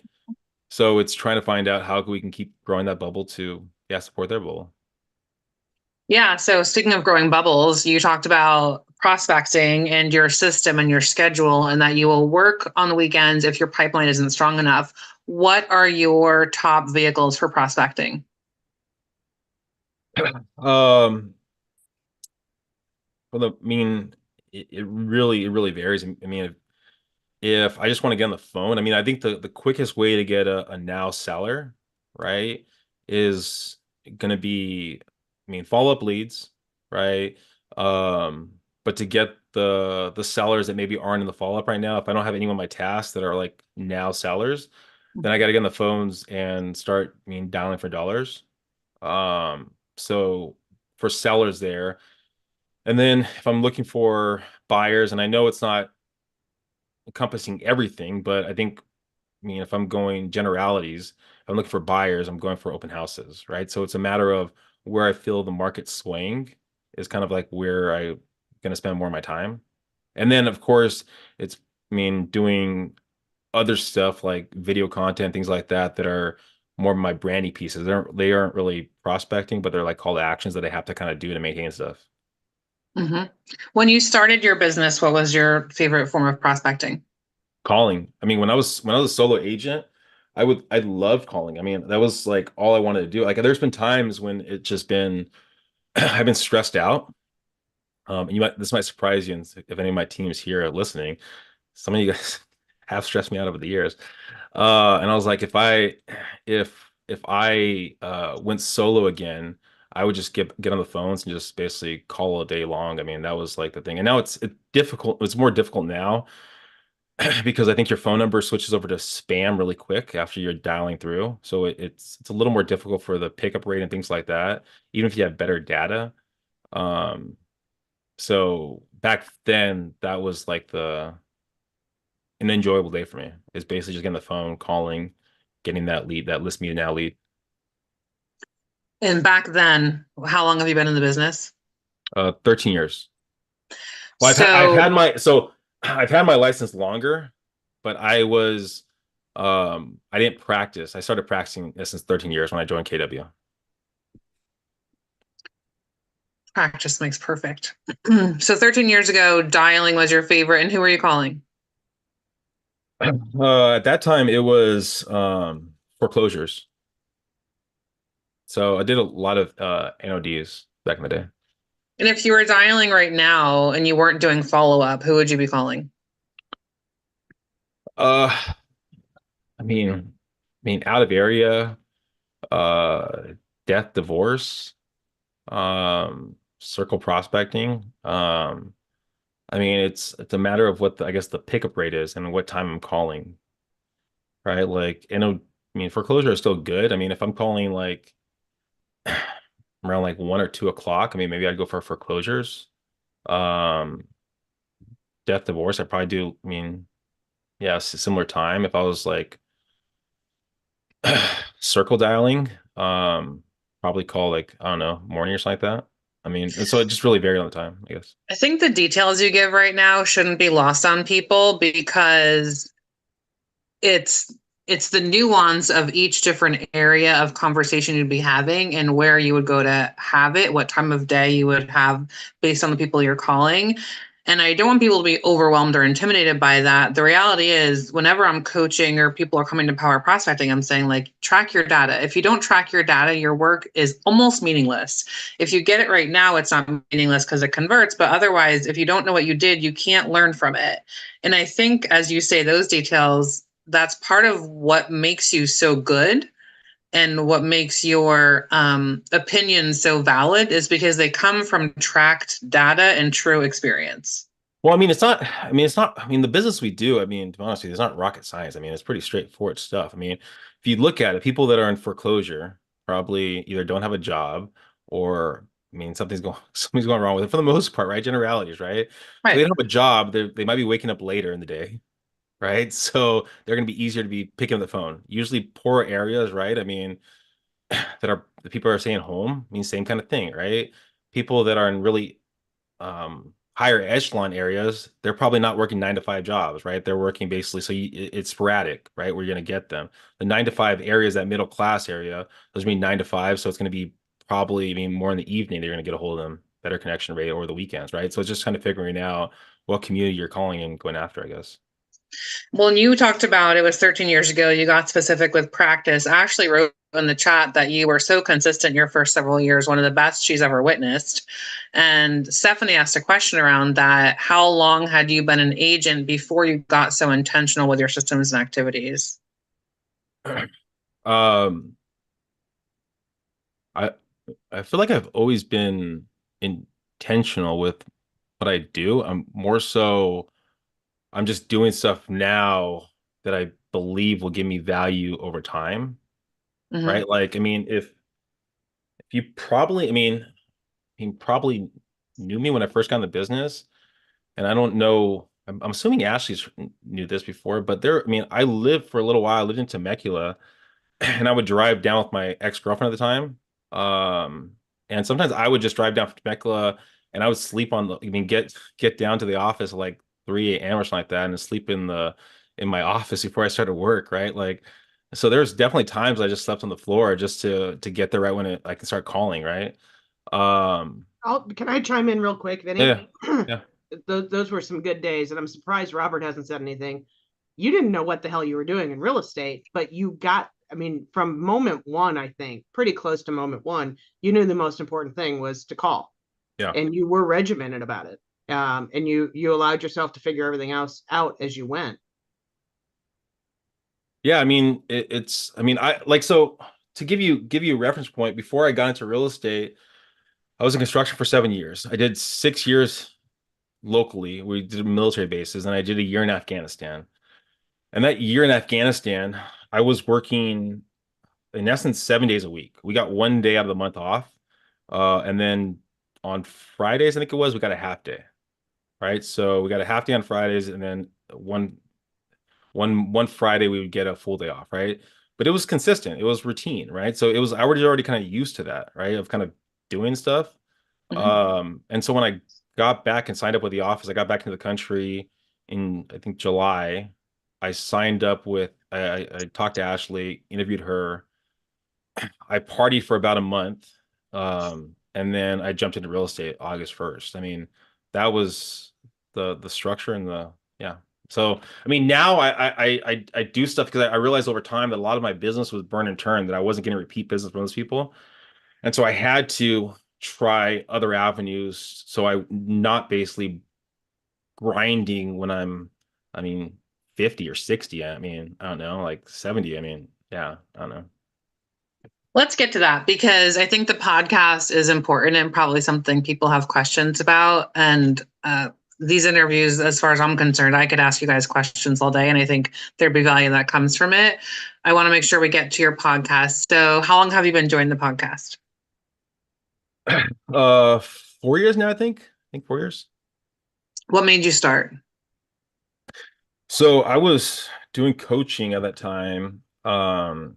So it's trying to find out how we can keep growing that bubble to, yeah, support their bubble. Yeah. So speaking of growing bubbles, you talked about prospecting and your system and your schedule, and that you will work on the weekends if your pipeline isn't strong enough. What are your top vehicles for prospecting? Well, I mean, it really varies. I mean, if I just want to get on the phone, I mean, I think the quickest way to get a now seller, right, is going to be, I mean, follow up leads, right? But to get the sellers that maybe aren't in the follow up right now, if I don't have anyone on my tasks that are like now sellers, then I got to get on the phones and start, I mean, dialing for dollars. So for sellers there, and then if I'm looking for buyers, and I know it's not encompassing everything, but I think, I mean, if I'm going generalities, if I'm looking for buyers, I'm going for open houses, right? So it's a matter of where I feel the market swaying is kind of like where I'm going to spend more of my time. And then, of course, it's, I mean, doing other stuff like video content, things like that, that are more of my brandy pieces. They aren't really prospecting, but they're like call to actions that I have to kind of do to maintain stuff. Mm-hmm. When you started your business, what was your favorite form of prospecting? Calling. I mean, when I was a solo agent, I love calling. I mean, that was like all I wanted to do. Like there's been times when it just been I've been stressed out. And this might surprise you, and if any of my teams here are listening, some of you guys have stressed me out over the years. And I was like, if I went solo again, I would just get on the phones and just basically call a day long. I mean, that was like the thing. And now it's difficult. It's more difficult now because I think your phone number switches over to spam really quick after you're dialing through. So it's a little more difficult for the pickup rate and things like that, even if you have better data. Um, so back then, that was like an enjoyable day for me. Is basically just getting the phone, calling, getting that lead, that list me now lead. And back then, how long have you been in the business? 13 years. Well, I've had my license longer, but I didn't practice. I started practicing since 13 years when I joined KW. Practice makes perfect. So 13 years ago, dialing was your favorite, and who were you calling? At that time, it was foreclosures. So I did a lot of NODs back in the day. And if you were dialing right now and you weren't doing follow-up, who would you be calling? Uh, I mean, out of area, uh, death, divorce, circle prospecting. I mean, it's a matter of what I guess the pickup rate is and what time I'm calling, right? Like, I mean, foreclosure is still good. I mean, if I'm calling like around like 1 or 2 o'clock, I mean, maybe I'd go for foreclosures. Um, Death, divorce, I probably do. I mean, yeah, similar time. If I was like circle dialing, probably call like, I don't know, morning or something like that. I mean, and so it just really varied on the time, I guess. I think the details you give right now shouldn't be lost on people because it's it's the nuance of each different area of conversation you'd be having and where you would go to have it, what time of day you would have based on the people you're calling. And I don't want people to be overwhelmed or intimidated by that. The reality is, whenever I'm coaching or people are coming to power prospecting, I'm saying, like, track your data. If you don't track your data, your work is almost meaningless. If you get it right now, it's not meaningless because it converts. But otherwise, if you don't know what you did, you can't learn from it. And I think, as you say, those details, that's part of what makes you so good and what makes your opinion so valid is because they come from tracked data and true experience. Well, I mean, the business we do, I mean, to be honest with you, it's not rocket science. I mean, it's pretty straightforward stuff. I mean, if you look at it, people that are in foreclosure probably either don't have a job or, I mean, something's going wrong with it for the most part, right? Generalities, right? So Right. they don't have a job. They might be waking up later in the day, right? So they're going to be easier to be picking up the phone. Usually poor areas, right? I mean, the people are staying home, I mean, same kind of thing, right? People that are in really higher echelon areas, they're probably not working 9 to 5 jobs, right? They're working basically, so it's sporadic, right? Where you're going to get them. The 9 to 5 areas, that middle class area, those mean 9 to 5. So it's going to be probably, I mean, more in the evening, they're going to get a hold of them, better connection rate, or the weekends, right? So it's just kind of figuring out what community you're calling and going after, I guess. Well, and you talked about it was 13 years ago. You got specific with practice. Ashley wrote in the chat that you were so consistent your first several years, one of the best she's ever witnessed. And Stephanie asked a question around that. How long had you been an agent before you got so intentional with your systems and activities? Um, I I feel like I've always been intentional with what I do. I'm just doing stuff now that I believe will give me value over time, right? Like, I mean, if you probably, I mean, he probably knew me when I first got in the business, and I don't know. I'm assuming Ashley's knew this before, but I mean, I lived for a little while. I lived in Temecula, and I would drive down with my ex-girlfriend at the time. And sometimes I would just drive down from Temecula and I would sleep I mean, get down to the office at like 3 a.m. or something like that and sleep in my office before I started work, right? Like, so there's definitely times I just slept on the floor just to get there right when I can start calling, right? Can I chime in real quick, Vinny? Yeah. Yeah. Those were some good days, and I'm surprised Robert hasn't said anything. You didn't know what the hell you were doing in real estate, but you got, I mean, from moment one, I think, pretty close to moment one, you knew the most important thing was to call. Yeah. And you were regimented about it. And you allowed yourself to figure everything else out as you went. Yeah, I mean, I mean, I like, so to give you a reference point, before I got into real estate, I was in construction for 7 years. I did 6 years locally. We did military bases, and I did a year in Afghanistan. And that year in Afghanistan, I was working in essence 7 days a week. We got one day out of the month off. And then on Fridays, I think it was, we got a half day. Right. So we got a half day on Fridays, and then one Friday we would get a full day off, right? But it was consistent. It was routine, right? So I was already kind of used to that, right? Of kind of doing stuff. And so when I got back and signed up with the office, I got back into the country in, I think, July. I signed up with, I talked to Ashley, interviewed her. I partied for about a month. And then I jumped into real estate August 1st. I mean, that was the structure and yeah. So, I mean, now I do stuff because I realized over time that a lot of my business was burn and turn, that I wasn't getting repeat business from those people. And so I had to try other avenues. So I not basically grinding when I mean, 50 or 60. I mean, I don't know, like 70. I mean, yeah, I don't know. Let's get to that because I think the podcast is important and probably something people have questions about. And these interviews, as far as I'm concerned, I could ask you guys questions all day, and I think there'd be value that comes from it. I want to make sure we get to your podcast. So how long have you been doing the podcast? 4 years now, I think 4 years. What made you start? So I was doing coaching at that time, and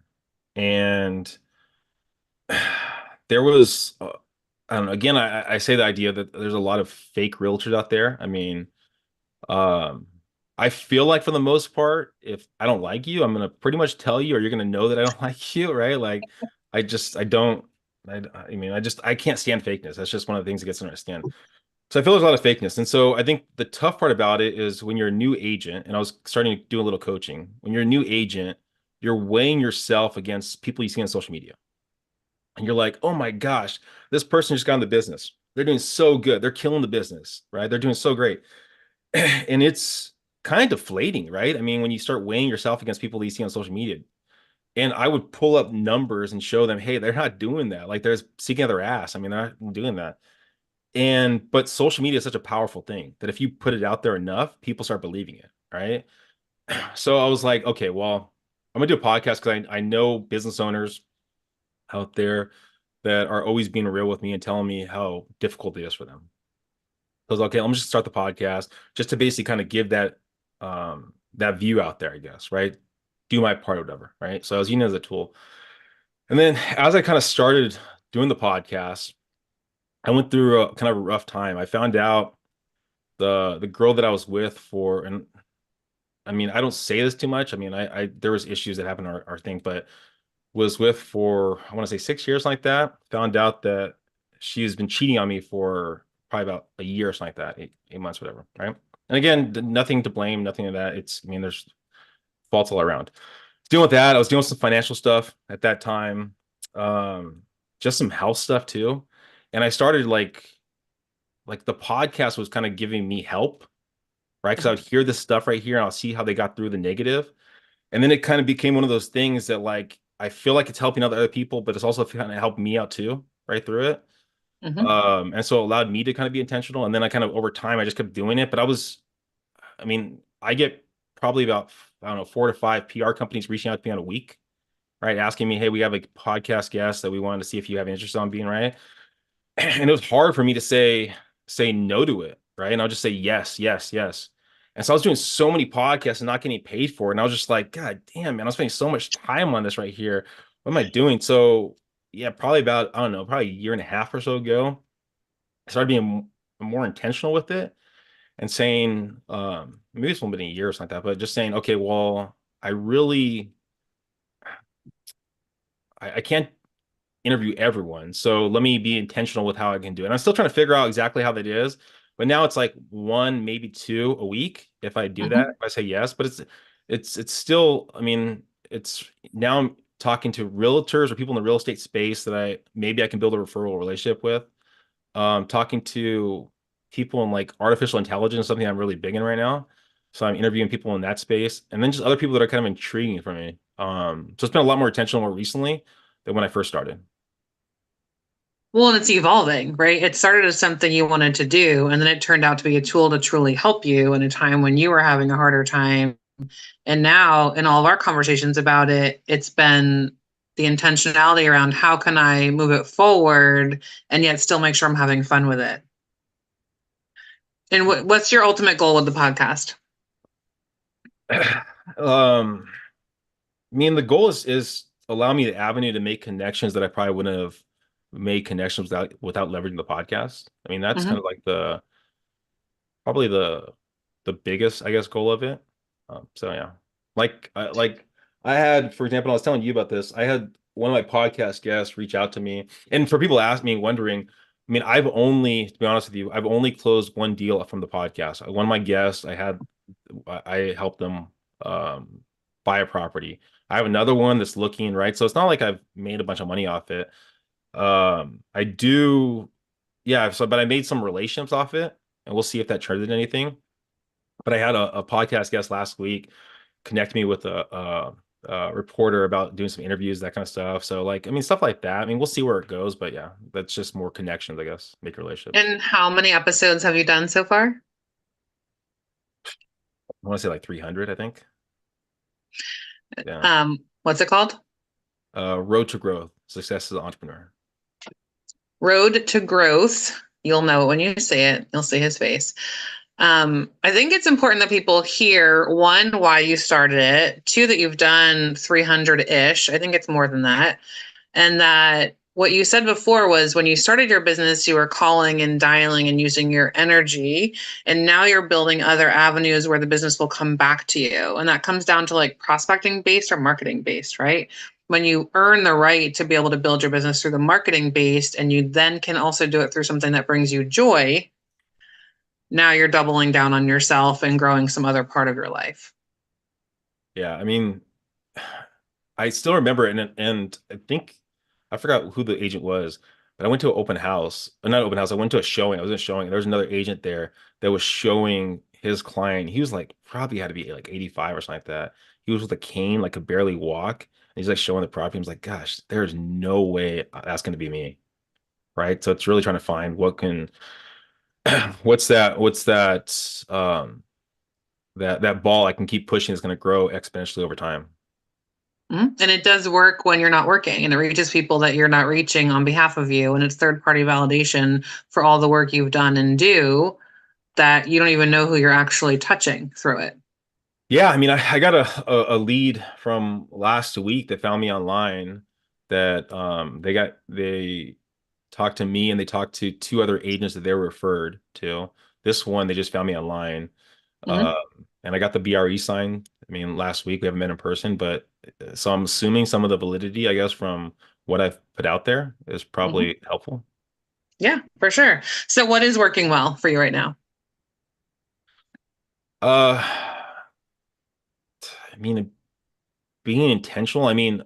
there was, I don't know, again, I say the idea that there's a lot of fake realtors out there. I mean, um, I feel like for the most part, if I don't like you, I'm gonna pretty much tell you, or you're gonna know that I don't like you, right? Like, I don't, I mean, I can't stand fakeness. That's just one of the things that gets under my skin. So I feel there's a lot of fakeness. And so I think the tough part about it is when you're a new agent, and I was starting to do a little coaching, when you're a new agent, you're weighing yourself against people you see on social media. And you're like, oh my gosh, this person just got in the business. They're doing so good. They're killing the business, right? They're doing so great. And it's kind of deflating, right? I mean, when you start weighing yourself against people that you see on social media, and I would pull up numbers and show them, hey, they're not doing that. Like they're seeking out their ass. I mean, they're not doing that. But social media is such a powerful thing that if you put it out there enough, people start believing it, right? So I was like, okay, well, I'm gonna do a podcast because I know business owners out there that are always being real with me and telling me how difficult it is for them. I was like, okay, let me just start the podcast just to basically kind of give that view out there, I guess, right? Do my part or whatever, right? So I was using it as a tool. And then as I kind of started doing the podcast, I went through a kind of a rough time. I found out the girl that I was with for, and I mean, I don't say this too much. I mean, I there was issues that happened in our thing, but was with for, I want to say 6 years like that. Found out that she's been cheating on me for probably about a year or something like that, 8 months, whatever, right? And again, nothing to blame, nothing of that. I mean, there's faults all around. Dealing with that, I was doing some financial stuff at that time, just some health stuff too. And I started like the podcast was kind of giving me help, right? Because I would hear this stuff right here and I'll see how they got through the negative. And then it kind of became one of those things that like I feel like it's helping other people, but it's also kind of helped me out too, right through it. And so it allowed me to kind of be intentional. And then I kind of over time I just kept doing it. But I mean, I get probably about, I don't know, 4 to 5 PR companies reaching out to me on a week, right? Asking me, hey, we have a podcast guest that we wanted to see if you have interest on being, right? And it was hard for me to say no to it, right? And I'll just say yes, yes, yes. And so I was doing so many podcasts and not getting paid for it. And I was just like, God damn, man, I'm spending so much time on this right here. What am I doing? So yeah, probably about, I don't know, probably a year and a half or so ago, I started being more intentional with it and saying, maybe it's only been a year or something like that, but just saying, okay, well, I really, I can't interview everyone. So let me be intentional with how I can do it. And I'm still trying to figure out exactly how that is. But now it's like 1, maybe 2 a week if I do that, if I say yes. But it's still, I mean, it's now I'm talking to realtors or people in the real estate space that I can build a referral relationship with. Talking to people in like artificial intelligence, something I'm really big in right now. So I'm interviewing people in that space, and then just other people that are kind of intriguing for me. So it's been a lot more intentional more recently than when I first started. Well, and it's evolving, right? It started as something you wanted to do, and then it turned out to be a tool to truly help you in a time when you were having a harder time. And now, in all of our conversations about it, it's been the intentionality around how can I move it forward and yet still make sure I'm having fun with it. And what's your ultimate goal with the podcast? I mean, the goal is allow me the avenue to make connections that I probably wouldn't have made connections without leveraging the podcast. I mean, that's kind of like probably the biggest, I guess, goal of it. So yeah, like I had, for example, I was telling you about this. I had one of my podcast guests reach out to me, and for people ask me, wondering, I mean, to be honest with you, I've only closed one deal from the podcast. One of my guests, I helped them buy a property. I have another one that's looking, right. So it's not like I've made a bunch of money off it. I do, yeah. So, but I made some relationships off it, and we'll see if that turned into anything. But I had a podcast guest last week connect me with a reporter about doing some interviews, that kind of stuff. So, like, I mean, stuff like that. I mean, we'll see where it goes, but yeah, that's just more connections, I guess, make relationships. And how many episodes have you done so far? I want to say like 300, I think. Yeah. What's it called? Road to Growth: Success as an Entrepreneur. Road to Growth. You'll know it when you say it. You'll see his face. I think it's important that people hear, one, why you started it, two, that you've done 300-ish. I think it's more than that. And that what you said before was when you started your business, you were calling and dialing and using your energy. And now you're building other avenues where the business will come back to you. And that comes down to like prospecting based or marketing based, right? When you earn the right to be able to build your business through the marketing based, and you then can also do it through something that brings you joy, now you're doubling down on yourself and growing some other part of your life. Yeah, I mean, I still remember, and I think I forgot who the agent was, but I went to an open house, not open house. I went to a showing. I was in a showing. There was another agent there that was showing his client. He was like probably had to be like 85 or something like that. He was with a cane, like could barely walk. And he's like showing the property. I was like, gosh, there's no way that's going to be me, right? So it's really trying to find what can, what's that, that ball I can keep pushing is going to grow exponentially over time. And it does work when you're not working, and it reaches people that you're not reaching on behalf of you. And it's third party validation for all the work you've done and do that you don't even know who you're actually touching through it. Yeah, I mean, I got a lead from last week that found me online that they talked to me and they talked to two other agents that they were referred to. This one, they just found me online. And I got the BRE sign. I mean, last week we haven't met in person, but so I'm assuming some of the validity, I guess, from what I've put out there is probably helpful. Yeah, for sure. So what is working well for you right now? I mean, being intentional. I mean,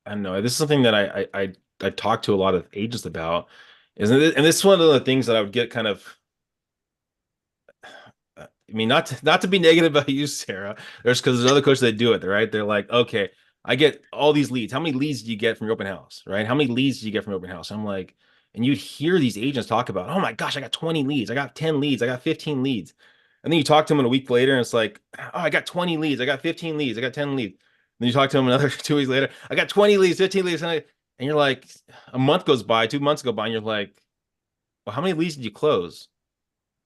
I don't know. This is something that I talk to a lot of agents about, isn't it? And this is one of the things that I would get kind of. I mean, not to be negative about you, Sarah. There's other coaches that do it, right? They're like, okay, I get all these leads. How many leads do you get from your open house, right? How many leads do you get from your open house? I'm like, and you'd hear these agents talk about, oh my gosh, I got 20 leads, I got 10 leads, I got 15 leads. And then you talk to them a week later, and it's like, oh, I got 20 leads, I got 15 leads, I got 10 leads. Then you talk to them another 2 weeks later, I got 20 leads, 15 leads, and you're like, a month goes by, 2 months go by, and you're like, well, how many leads did you close?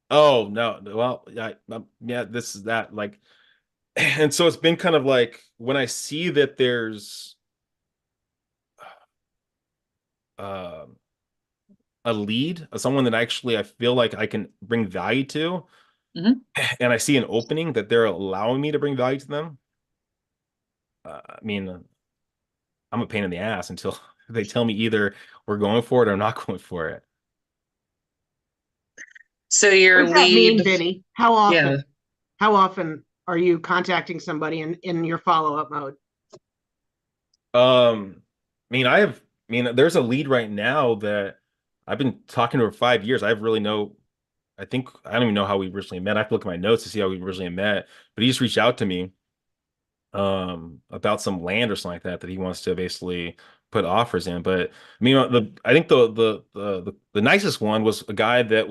Oh no, well, yeah, this is that. Like, and so it's been kind of like when I see that there's uh, a lead, someone that actually I feel like I can bring value to, and I see an opening that they're allowing me to bring value to them. I mean, I'm a pain in the ass until they tell me either we're going for it or not going for it. So your What does that lead, mean, Vinnie? How often? Yeah. How often are you contacting somebody in your follow-up mode? I mean, there's a lead right now that I've been talking to for 5 years. I don't even know how we originally met. I have to look at my notes to see how we originally met, but he just reached out to me about some land or something like that he wants to basically put offers in. But I mean, I think the nicest one was a guy that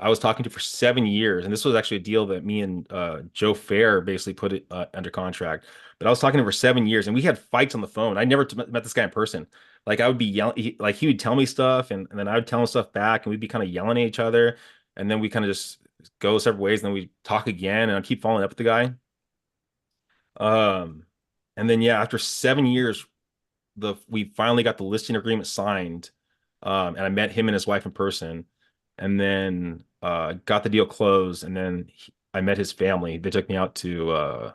I was talking to for 7 years, and this was actually a deal that me and Joe Fair basically put it under contract. But I was talking to him for 7 years, and we had fights on the phone. I never met this guy in person. Like I would be yelling, he would tell me stuff, and then I would tell him stuff back, and we'd be kind of yelling at each other, and then we kind of just go separate ways, and then we talk again, and I keep following up with the guy. Um, and then yeah, after 7 years, we finally got the listing agreement signed, and I met him and his wife in person, and then got the deal closed, and then I met his family. They took me out to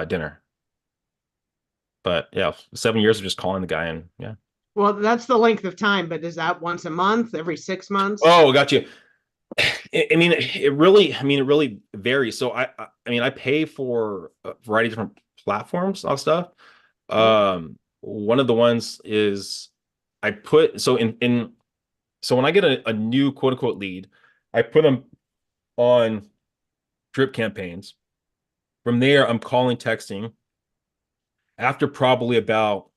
dinner. But yeah, 7 years of just calling the guy, and yeah. Well, that's the length of time, but is that once a month, every 6 months? Oh, got you. I mean, it really varies. So I mean, I pay for a variety of different platforms of stuff. One of the ones is I put so so when I get a new quote unquote lead, I put them on drip campaigns. From there, I'm calling, texting. After probably about,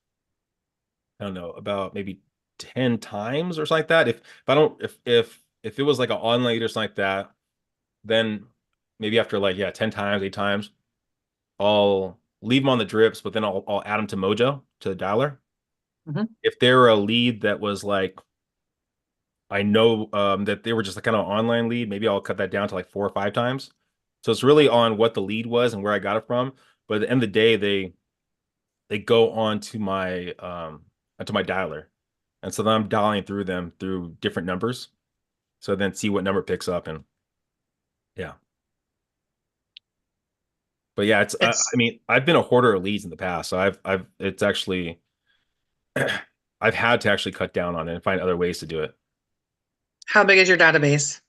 I don't know, about maybe 10 times or something like that. If I don't, if it was like an online lead or something like that, then maybe after like, yeah, 10 times, 8 times, I'll leave them on the drips, but then I'll add them to Mojo, to the dialer. If they're a lead that was like I know that they were just a kind of online lead. Maybe I'll cut that down to like 4 or 5 times. So it's really on what the lead was and where I got it from. But at the end of the day, they go onto my dialer. And so then I'm dialing through them through different numbers. So then see what number picks up, and yeah. But yeah, I mean, I've been a hoarder of leads in the past, so it's actually I've had to actually cut down on it and find other ways to do it. How big is your database?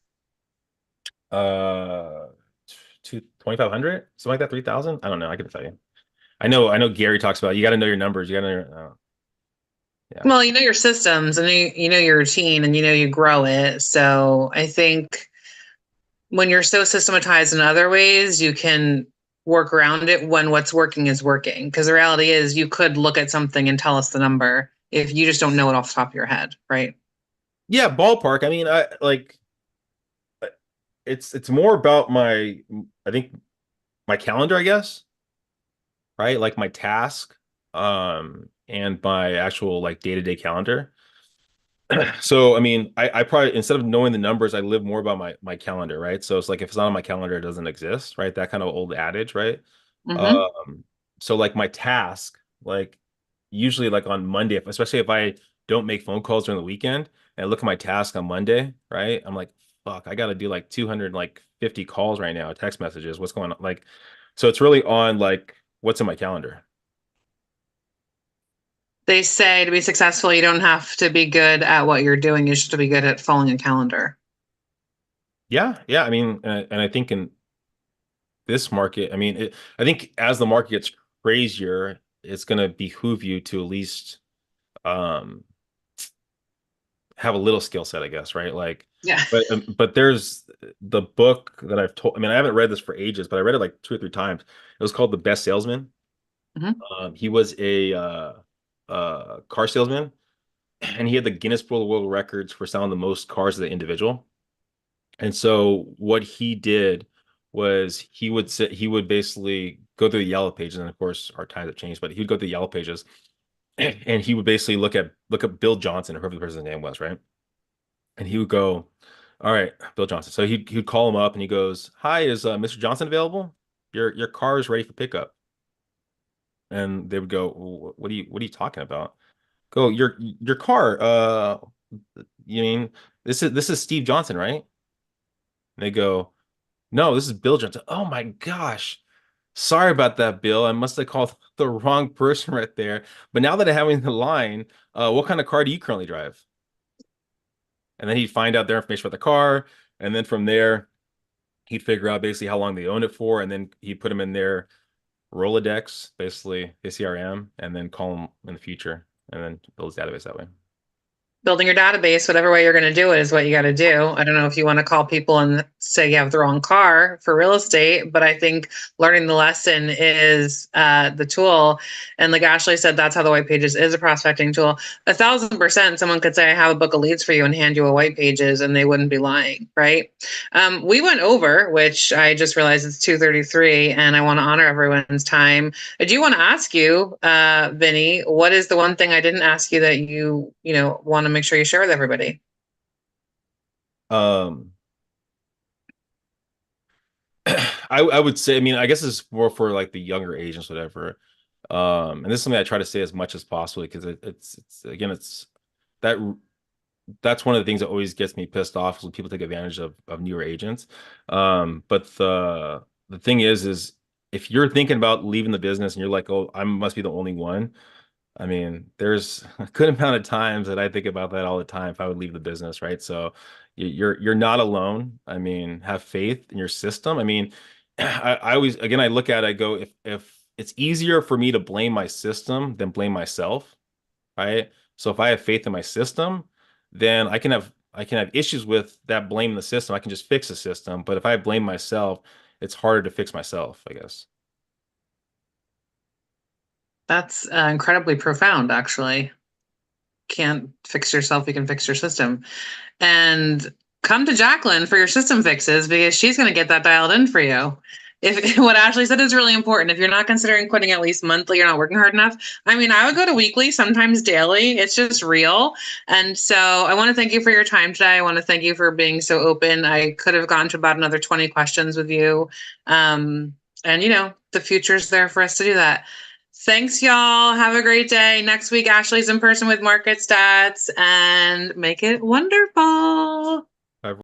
2,500, something like that, 3,000. I don't know. I can tell you. I know. Gary talks about you got to know your numbers. You got to know. Yeah. Well, you know your systems, and you know your routine, and you know you grow it. So I think when you're so systematized in other ways, you can work around it when what's working is working. Because the reality is, you could look at something and tell us the number if you just don't know it off the top of your head, right? Yeah, ballpark. I mean, I like it's more about I think my calendar, I guess, right? Like my task, and my actual like day-to-day calendar. So I mean, I probably, instead of knowing the numbers, I live more about my calendar, right? So it's like if it's not on my calendar, it doesn't exist, right? That kind of old adage, right? So like my task, like usually like on Monday, especially if I don't make phone calls during the weekend and I look at my task on Monday, right? I'm like, fuck, I got to do like 250 calls right now, text messages, what's going on? Like, so it's really on like what's in my calendar. They say to be successful, you don't have to be good at what you're doing. You just have to be good at following a calendar. Yeah. I mean, and I think in this market, I mean, I think as the market gets crazier, it's going to behoove you to at least um have a little skill set, I guess, right? Like, yeah. But there's the book that I've told. I mean, I haven't read this for ages, but I read it like 2 or 3 times. It was called The Best Salesman. He was a car salesman, and he had the Guinness Book of World Records for selling the most cars as an individual. And so what he did was he would basically go through the yellow pages, and of course our times have changed, but he would go through the yellow pages, and he would basically look up Bill Johnson, or whoever the person's name was, right? And he would go, all right, Bill Johnson. So he'd call him up and he goes, hi, is Mr. Johnson available? Your car is ready for pickup. And they would go, what are you talking about? Go, your car, you mean this is Steve Johnson, right? And they go, no, this is Bill Johnson. Oh my gosh. Sorry about that, Bill. I must have called the wrong person right there. But now that I have you in the line, what kind of car do you currently drive? And then he'd find out their information about the car. And then from there, he'd figure out basically how long they owned it for. And then he'd put them in their Rolodex, basically the CRM, and then call them in the future and then build his database that way. Building your database, whatever way you're going to do it, is what you got to do. I don't know if you want to call people and say you have the wrong car for real estate, but I think learning the lesson is the tool. And like Ashley said, that's how the white pages is a prospecting tool. 1,000%, someone could say, I have a book of leads for you, and hand you a white pages, and they wouldn't be lying, right? We went over, which I just realized it's 2:33, and I want to honor everyone's time. I do want to ask you, Vinnie, what is the one thing I didn't ask you that you want to make sure you share with everybody? I would say, I mean, I guess it's more for like the younger agents, whatever. And this is something I try to say as much as possible, because it's again, that's one of the things that always gets me pissed off, is when people take advantage of newer agents. But the thing is if you're thinking about leaving the business and you're like, oh, I must be the only one. I mean, there's a good amount of times that I think about that all the time, if I would leave the business, right? So you're not alone. I mean, have faith in your system. I mean, I always, again, I look at it, I go, if it's easier for me to blame my system than blame myself, right? So if I have faith in my system, then I can have issues with that blaming the system. I can just fix the system. But if I blame myself, it's harder to fix myself, I guess. That's incredibly profound, actually. Can't fix yourself, you can fix your system. And come to Jacqueline for your system fixes, because she's going to get that dialed in for you. if what Ashley said is really important, if you're not considering quitting at least monthly, you're not working hard enough. I mean, I would go to weekly, sometimes daily. It's just real. And so I want to thank you for your time today. I want to thank you for being so open. I could have gone to about another 20 questions with you. And you know, the future's there for us to do that. Thanks, y'all. Have a great day. Next week, Ashley's in person with market stats, and make it wonderful.